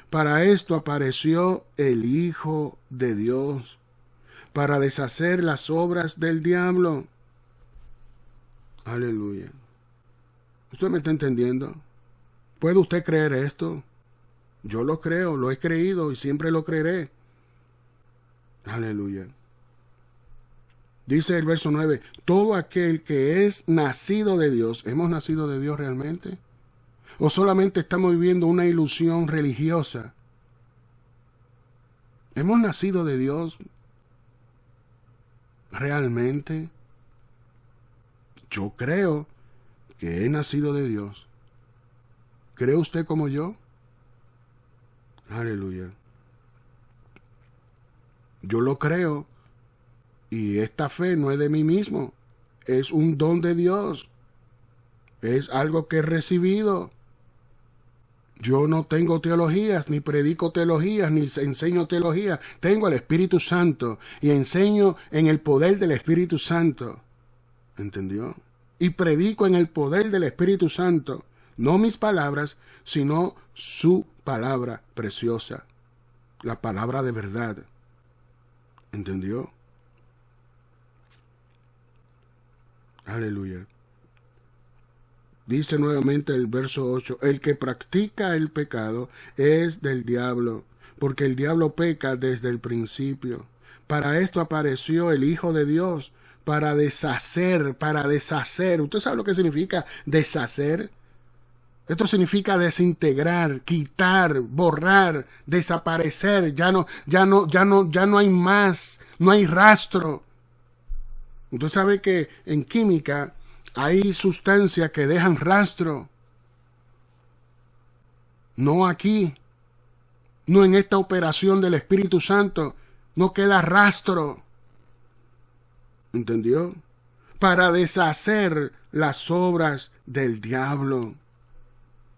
[SPEAKER 1] Para esto apareció el Hijo de Dios, para deshacer las obras del diablo. Aleluya. ¿Usted me está entendiendo? ¿Puede usted creer esto? Yo lo creo, lo he creído y siempre lo creeré. Aleluya. Dice el verso 9, todo aquel que es nacido de Dios, ¿hemos nacido de Dios realmente? ¿O solamente estamos viviendo una ilusión religiosa? ¿Hemos nacido de Dios realmente? Yo creo que he nacido de Dios. ¿Cree usted como yo? Aleluya. Yo lo creo. Y esta fe no es de mí mismo, es un don de Dios, es algo que he recibido. Yo no tengo teologías, ni predico teologías, ni enseño teología. Tengo el Espíritu Santo y enseño en el poder del Espíritu Santo. ¿Entendió? Y predico en el poder del Espíritu Santo, no mis palabras, sino su palabra preciosa, la palabra de verdad. ¿Entendió? Aleluya. Dice nuevamente el verso 8, el que practica el pecado es del diablo, porque el diablo peca desde el principio. Para esto apareció el Hijo de Dios, para deshacer. ¿Usted sabe lo que significa deshacer? Esto significa desintegrar, quitar, borrar, desaparecer. Ya no hay más, no hay rastro. Usted sabe que en química hay sustancias que dejan rastro. No aquí, no en esta operación del Espíritu Santo, no queda rastro. ¿Entendió? Para deshacer las obras del diablo.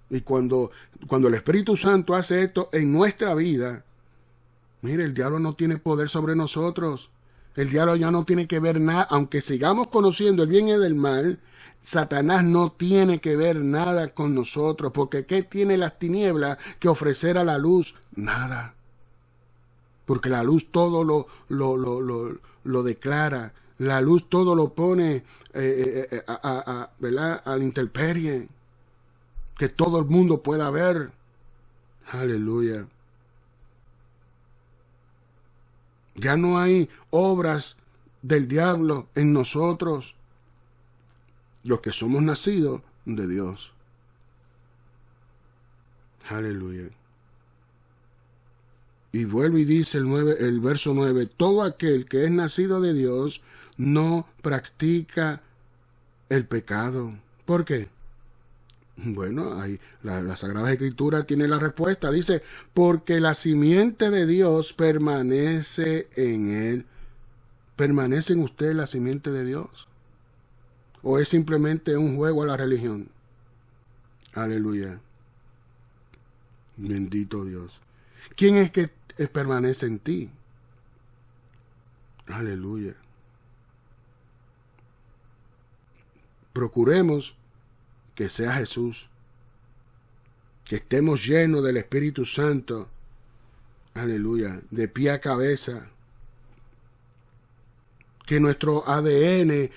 [SPEAKER 1] Y cuando el Espíritu Santo hace esto en nuestra vida, mire, el diablo no tiene poder sobre nosotros. El diablo ya no tiene que ver nada. Aunque sigamos conociendo el bien y el mal, Satanás no tiene que ver nada con nosotros. Porque ¿qué tiene las tinieblas que ofrecer a la luz? Nada. Porque la luz todo lo declara. La luz todo lo pone ¿verdad? A la intemperie. Que todo el mundo pueda ver. Aleluya. Ya no hay obras del diablo en nosotros, los que somos nacidos de Dios. Aleluya. Y vuelve y dice el verso 9, todo aquel que es nacido de Dios no practica el pecado. ¿Por qué? Bueno, ahí la Sagrada Escritura tiene la respuesta. Dice, porque la simiente de Dios permanece en él. ¿Permanece en usted la simiente de Dios? ¿O es simplemente un juego a la religión? Aleluya. Bendito Dios. ¿Quién es que permanece en ti? Aleluya. Procuremos que sea Jesús, que estemos llenos del Espíritu Santo, aleluya, de pie a cabeza, que nuestro ADN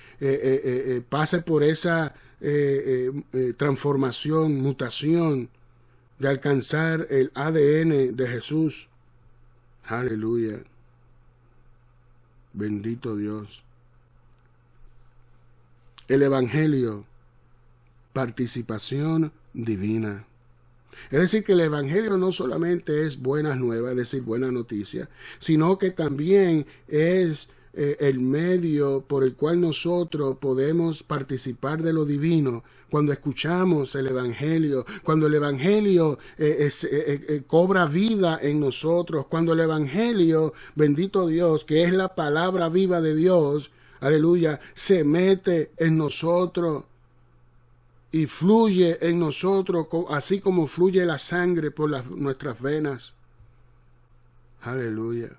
[SPEAKER 1] pase por esa transformación, mutación, de alcanzar el ADN de Jesús, aleluya, bendito Dios. El Evangelio, participación divina. Es decir, que el Evangelio no solamente es buenas nuevas, es decir, buena noticia, sino que también es el medio por el cual nosotros podemos participar de lo divino cuando escuchamos el Evangelio, cuando el Evangelio cobra vida en nosotros, cuando el Evangelio, bendito Dios, que es la palabra viva de Dios, aleluya, se mete en nosotros y fluye en nosotros, así como fluye la sangre por nuestras venas. Aleluya.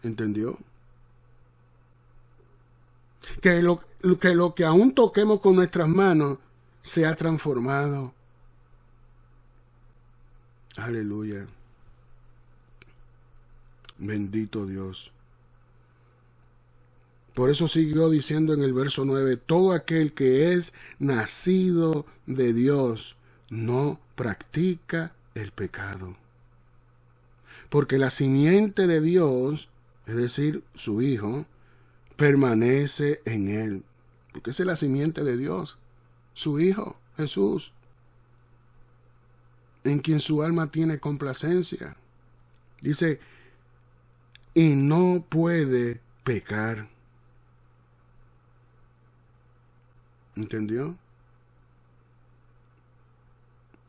[SPEAKER 1] ¿Entendió? Que lo que aún toquemos con nuestras manos sea transformado. Aleluya. Bendito Dios. Por eso siguió diciendo en el verso 9, todo aquel que es nacido de Dios no practica el pecado. Porque la simiente de Dios, es decir, su Hijo, permanece en él. Porque esa es la simiente de Dios, su Hijo, Jesús, en quien su alma tiene complacencia. Dice, y no puede pecar. ¿Entendió?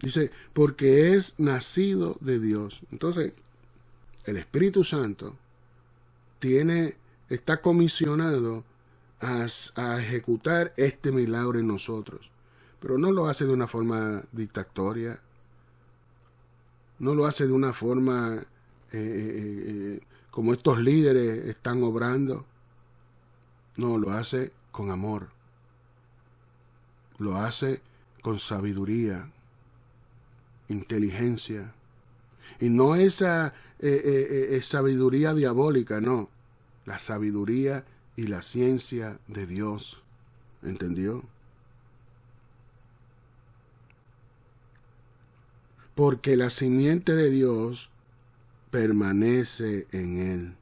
[SPEAKER 1] Dice, porque es nacido de Dios. Entonces, el Espíritu Santo está comisionado a ejecutar este milagro en nosotros. Pero no lo hace de una forma dictatoria. No lo hace de una forma como estos líderes están obrando. No, lo hace con amor. Lo hace con sabiduría, inteligencia. Y no esa sabiduría diabólica, no. La sabiduría y la ciencia de Dios. ¿Entendió? Porque la simiente de Dios permanece en él.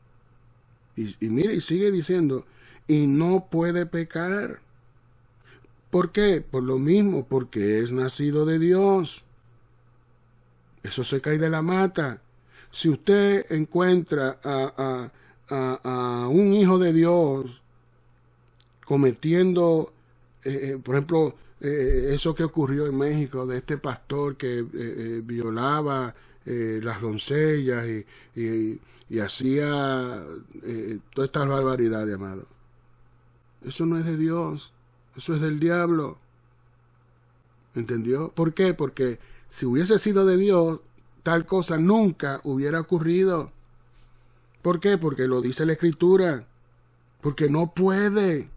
[SPEAKER 1] Y mire, y sigue diciendo, y no puede pecar. ¿Por qué? Por lo mismo, porque es nacido de Dios. Eso se cae de la mata. Si usted encuentra a un hijo de Dios cometiendo, por ejemplo, eso que ocurrió en México, de este pastor que violaba las doncellas y hacía todas estas barbaridades, amado. Eso no es de Dios, eso es del diablo. ¿Entendió? ¿Por qué? Porque si hubiese sido de Dios, tal cosa nunca hubiera ocurrido. ¿Por qué? Porque lo dice la Escritura. Porque no puede.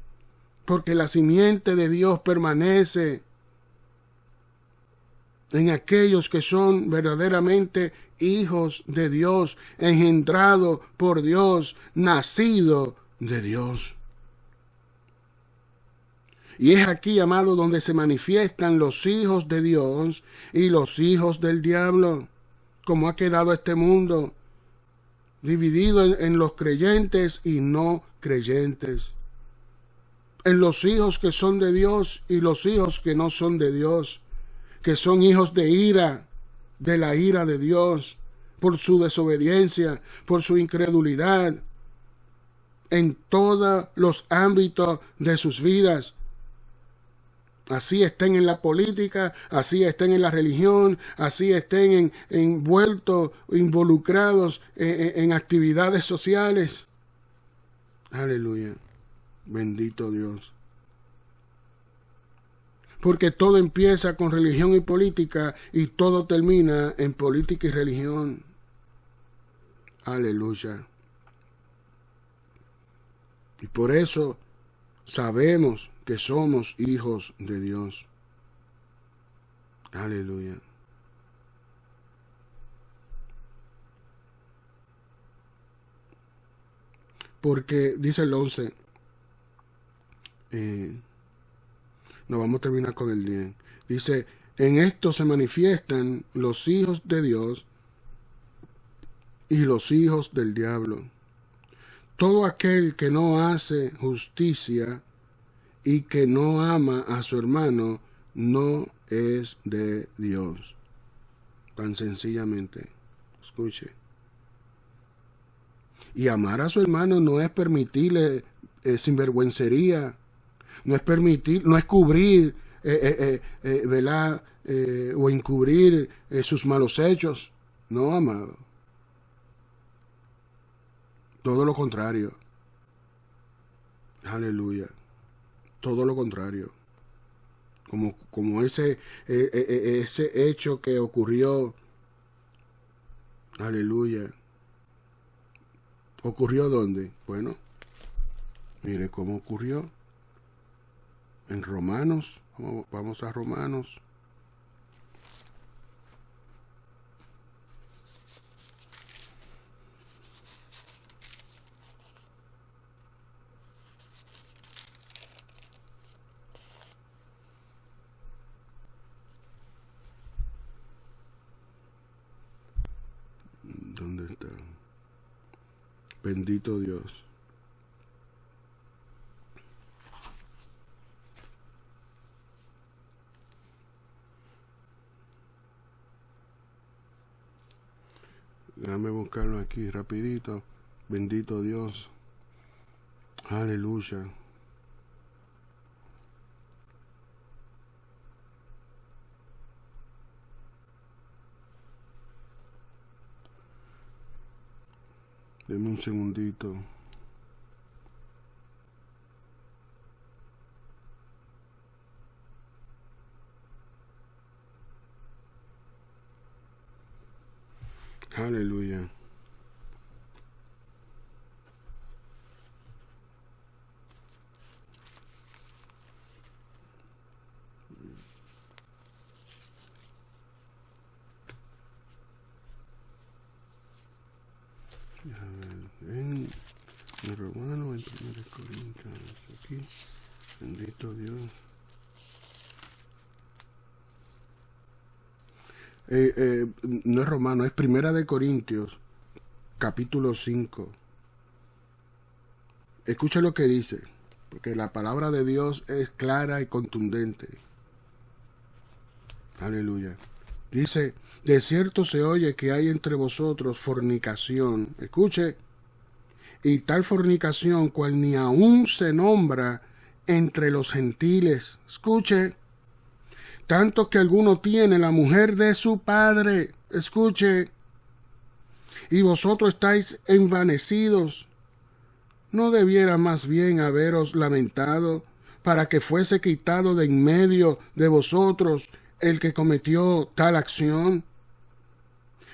[SPEAKER 1] Porque la simiente de Dios permanece en aquellos que son verdaderamente hijos de Dios, engendrados por Dios, nacidos de Dios. Y es aquí, amado, donde se manifiestan los hijos de Dios y los hijos del diablo, como ha quedado este mundo, dividido en los creyentes y no creyentes, en los hijos que son de Dios y los hijos que no son de Dios, que son hijos de ira, de la ira de Dios, por su desobediencia, por su incredulidad, en todos los ámbitos de sus vidas. Así estén en la política, así estén en la religión, así estén envueltos, involucrados en actividades sociales. Aleluya. Bendito Dios. Porque todo empieza con religión y política y todo termina en política y religión. Aleluya. Y por eso sabemos que somos hijos de Dios. Aleluya. Porque dice el 11, no, vamos a terminar con el 10. Dice, en esto se manifiestan los hijos de Dios y los hijos del diablo. Todo aquel que no hace justicia y que no ama a su hermano no es de Dios. Tan sencillamente. Escuche. Y amar a su hermano no es permitirle sinvergüencería, no es permitir, no es cubrir, ¿verdad? O encubrir sus malos hechos. No, amado. Todo lo contrario. Aleluya. Todo lo contrario. Como ese hecho que ocurrió. Aleluya. ¿Ocurrió dónde? Bueno, mire cómo ocurrió. En Romanos. Vamos a Romanos. ¿Dónde está? Bendito Dios. Déjame buscarlo aquí rapidito. Bendito Dios. Aleluya. Deme un segundito. Aleluya. En Romanos, en 1 Corintios, aquí, bendito Dios. No es Romano, es 1 Corintios, capítulo 5. Escucha lo que dice. porque la palabra de Dios es clara y contundente. Aleluya. Dice, de cierto se oye que hay entre vosotros fornicación. Escuche, y tal fornicación cual ni aún se nombra entre los gentiles. Escuche, tanto que alguno tiene la mujer de su padre. Escuche, y vosotros estáis envanecidos. ¿No debiera más bien haberos lamentado para que fuese quitado de en medio de vosotros el que cometió tal acción?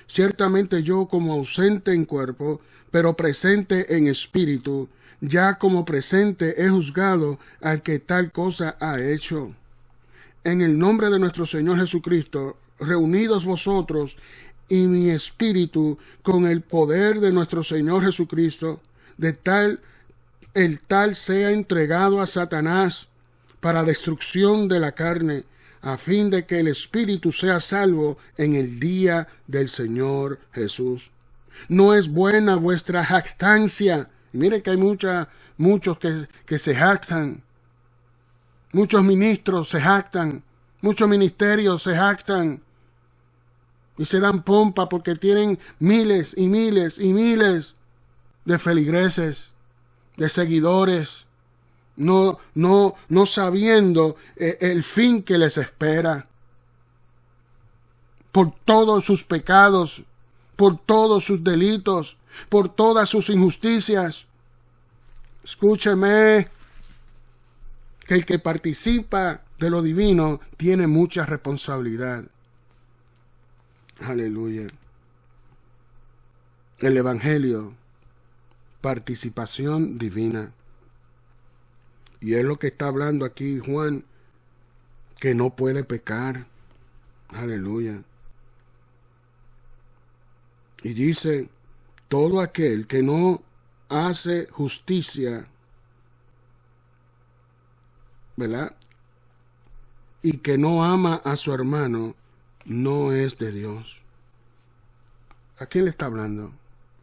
[SPEAKER 1] Ciertamente yo, como ausente en cuerpo, pero presente en espíritu, ya como presente he juzgado al que tal cosa ha hecho. En el nombre de nuestro Señor Jesucristo, reunidos vosotros y mi espíritu con el poder de nuestro Señor Jesucristo, el tal sea entregado a Satanás para destrucción de la carne, a fin de que el espíritu sea salvo en el día del Señor Jesús. No es buena vuestra jactancia. Mire que hay muchos que se jactan. Muchos ministros se jactan. Muchos ministerios se jactan. Y se dan pompa porque tienen miles y miles y miles de feligreses, de seguidores, no sabiendo el fin que les espera. Por todos sus pecados, por todos sus delitos, por todas sus injusticias. Escúcheme, que el que participa de lo divino tiene mucha responsabilidad. Aleluya. El Evangelio, participación divina. Y es lo que está hablando aquí Juan, que no puede pecar. Aleluya. Y dice, todo aquel que no hace justicia, ¿verdad? Y que no ama a su hermano, no es de Dios. ¿A quién le está hablando?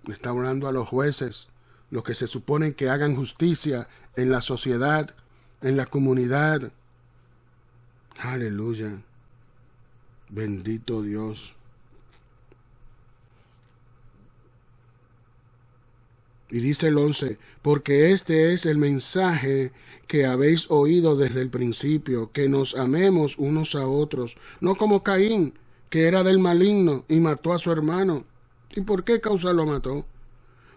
[SPEAKER 1] Le está hablando a los jueces, los que se suponen que hagan justicia en la sociedad, en la comunidad. Aleluya. Bendito Dios. Y dice el 11, porque este es el mensaje que habéis oído desde el principio, que nos amemos unos a otros, no como Caín, que era del maligno y mató a su hermano. ¿Y por qué causa lo mató?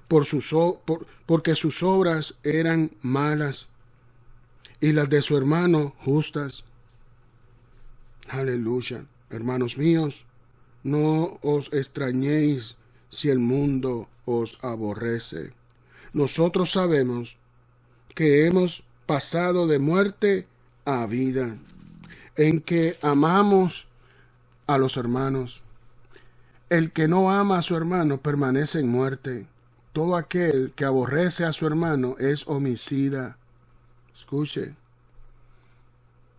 [SPEAKER 1] Porque sus obras eran malas y las de su hermano justas. Aleluya. Hermanos míos, no os extrañéis si el mundo os aborrece. Nosotros sabemos que hemos pasado de muerte a vida, en que amamos a los hermanos. El que no ama a su hermano permanece en muerte. Todo aquel que aborrece a su hermano es homicida. Escuche.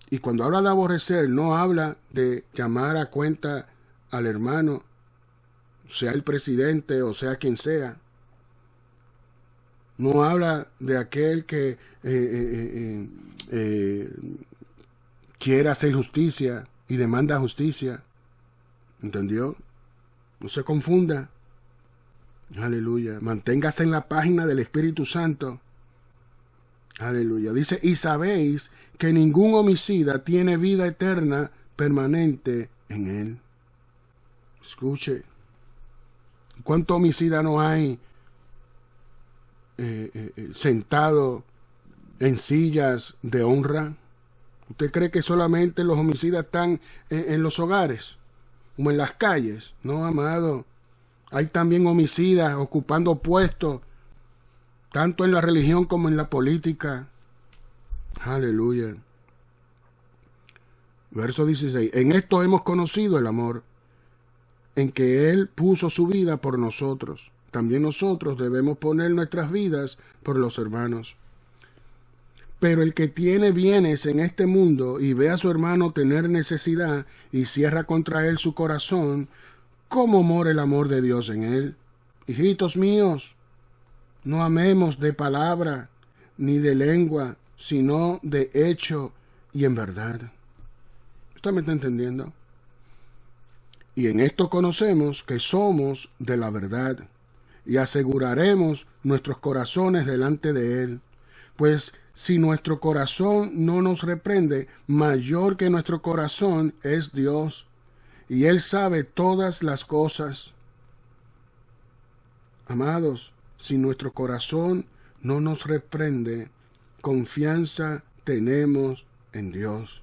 [SPEAKER 1] Y cuando habla de aborrecer, no habla de llamar a cuenta al hermano, sea el presidente o sea quien sea. No habla de aquel que quiere hacer justicia y demanda justicia. ¿Entendió? No se confunda. Aleluya. Manténgase en la página del Espíritu Santo. Aleluya. Dice, y sabéis que ningún homicida tiene vida eterna permanente en él. Escuche. ¿Cuánto homicida no hay sentado en sillas de honra? ¿Usted cree que solamente los homicidas están en los hogares o en las calles? No, amado. Hay también homicidas ocupando puestos, tanto en la religión como en la política. Aleluya. Verso 16. En esto hemos conocido el amor, en que Él puso su vida por nosotros. También nosotros debemos poner nuestras vidas por los hermanos. Pero el que tiene bienes en este mundo y ve a su hermano tener necesidad y cierra contra él su corazón, ¿cómo mora el amor de Dios en él? Hijitos míos, no amemos de palabra ni de lengua, sino de hecho y en verdad. ¿Usted me está entendiendo? Y en esto conocemos que somos de la verdad, y aseguraremos nuestros corazones delante de Él. Pues si nuestro corazón no nos reprende, mayor que nuestro corazón es Dios, y Él sabe todas las cosas. Amados, si nuestro corazón no nos reprende, confianza tenemos en Dios.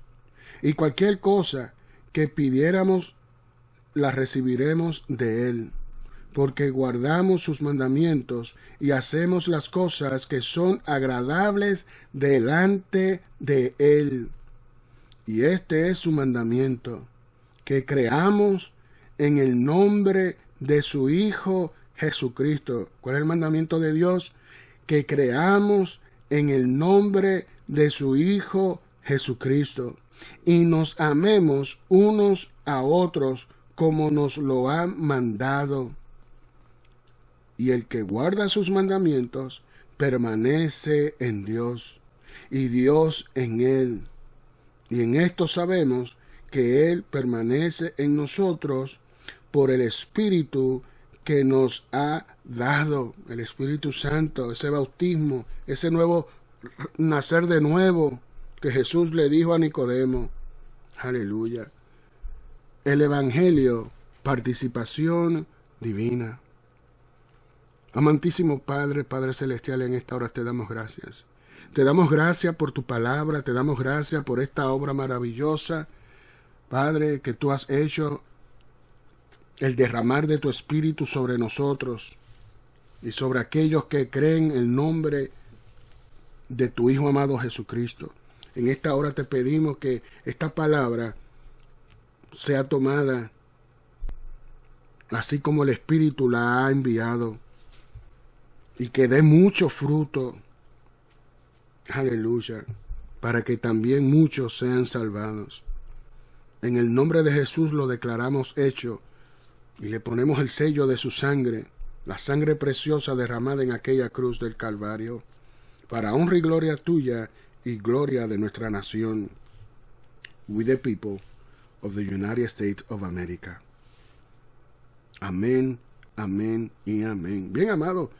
[SPEAKER 1] Y cualquier cosa que pidiéramos, la recibiremos de Él, porque guardamos sus mandamientos y hacemos las cosas que son agradables delante de Él. Y este es su mandamiento, que creamos en el nombre de su Hijo Jesucristo. ¿Cuál es el mandamiento de Dios? Que creamos en el nombre de su Hijo Jesucristo y nos amemos unos a otros como nos lo ha mandado. Y el que guarda sus mandamientos permanece en Dios, y Dios en él. Y en esto sabemos que Él permanece en nosotros por el Espíritu que nos ha dado, el Espíritu Santo, ese bautismo, ese nuevo nacer de nuevo que Jesús le dijo a Nicodemo. Aleluya. El Evangelio, participación divina. Amantísimo Padre, Padre Celestial, en esta hora te damos gracias. Te damos gracias por tu palabra, te damos gracias por esta obra maravillosa, Padre, que tú has hecho, el derramar de tu Espíritu sobre nosotros y sobre aquellos que creen el nombre de tu Hijo amado Jesucristo. En esta hora te pedimos que esta palabra sea tomada así como el Espíritu la ha enviado y que dé mucho fruto. Aleluya, para que también muchos sean salvados. En el nombre de Jesús lo declaramos hecho y le ponemos el sello de su sangre, la sangre preciosa derramada en aquella cruz del Calvario, para honra y gloria tuya y gloria de nuestra nación. We the people of the United States of America. Amén, amén y amén. Bien, amado,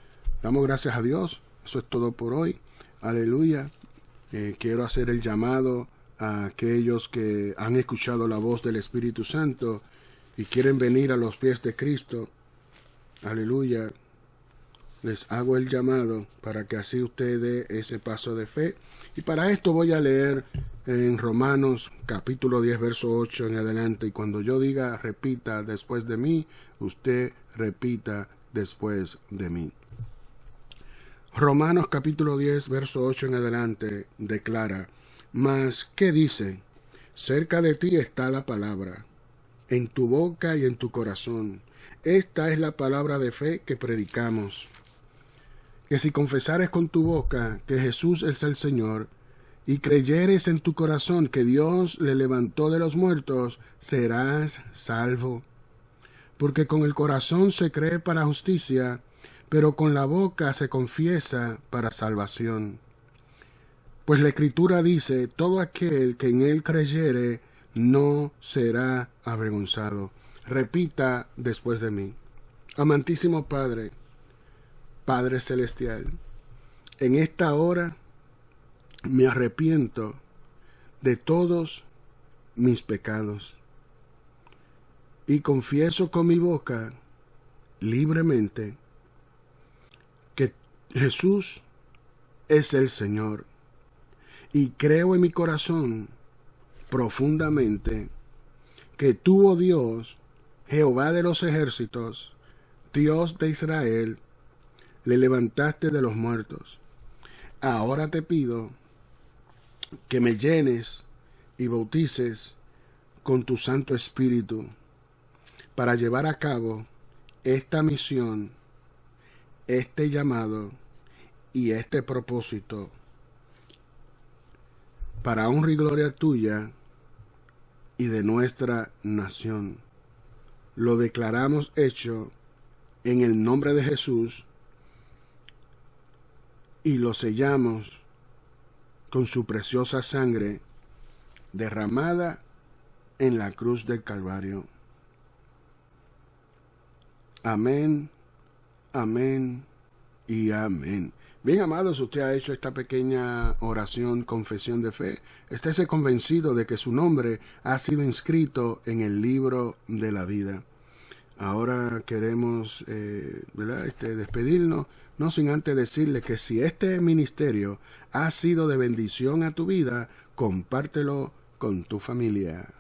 [SPEAKER 1] damos gracias a Dios. Eso es todo por hoy. Aleluya. Quiero hacer el llamado a aquellos que han escuchado la voz del Espíritu Santo y quieren venir a los pies de Cristo. Aleluya. Les hago el llamado para que así usted dé ese paso de fe. Y para esto voy a leer en Romanos capítulo 10, verso 8 en adelante. Y cuando yo diga repita después de mí, usted repita después de mí. Romanos capítulo 10, verso 8 en adelante declara: Mas, ¿qué dice? Cerca de ti está la palabra, en tu boca y en tu corazón. Esta es la palabra de fe que predicamos. Que si confesares con tu boca que Jesús es el Señor, y creyeres en tu corazón que Dios le levantó de los muertos, serás salvo. Porque con el corazón se cree para justicia, pero con la boca se confiesa para salvación. Pues la Escritura dice: todo aquel que en él creyere no será avergonzado. Repita después de mí. Amantísimo Padre, Padre Celestial, en esta hora me arrepiento de todos mis pecados y confieso con mi boca libremente que Jesús es el Señor, y creo en mi corazón profundamente que tú, oh Dios, Jehová de los ejércitos, Dios de Israel, le levantaste de los muertos. Ahora te pido que me llenes y bautices con tu Santo Espíritu para llevar a cabo esta misión, este llamado y este propósito, para honra y gloria tuya y de nuestra nación. Lo declaramos hecho en el nombre de Jesús y lo sellamos con su preciosa sangre derramada en la cruz del Calvario. Amén, amén y amén. Bien, amados, usted ha hecho esta pequeña oración, confesión de fe. Estése convencido de que su nombre ha sido inscrito en el libro de la vida. Ahora queremos despedirnos, no sin antes decirle que si este ministerio ha sido de bendición a tu vida, compártelo con tu familia.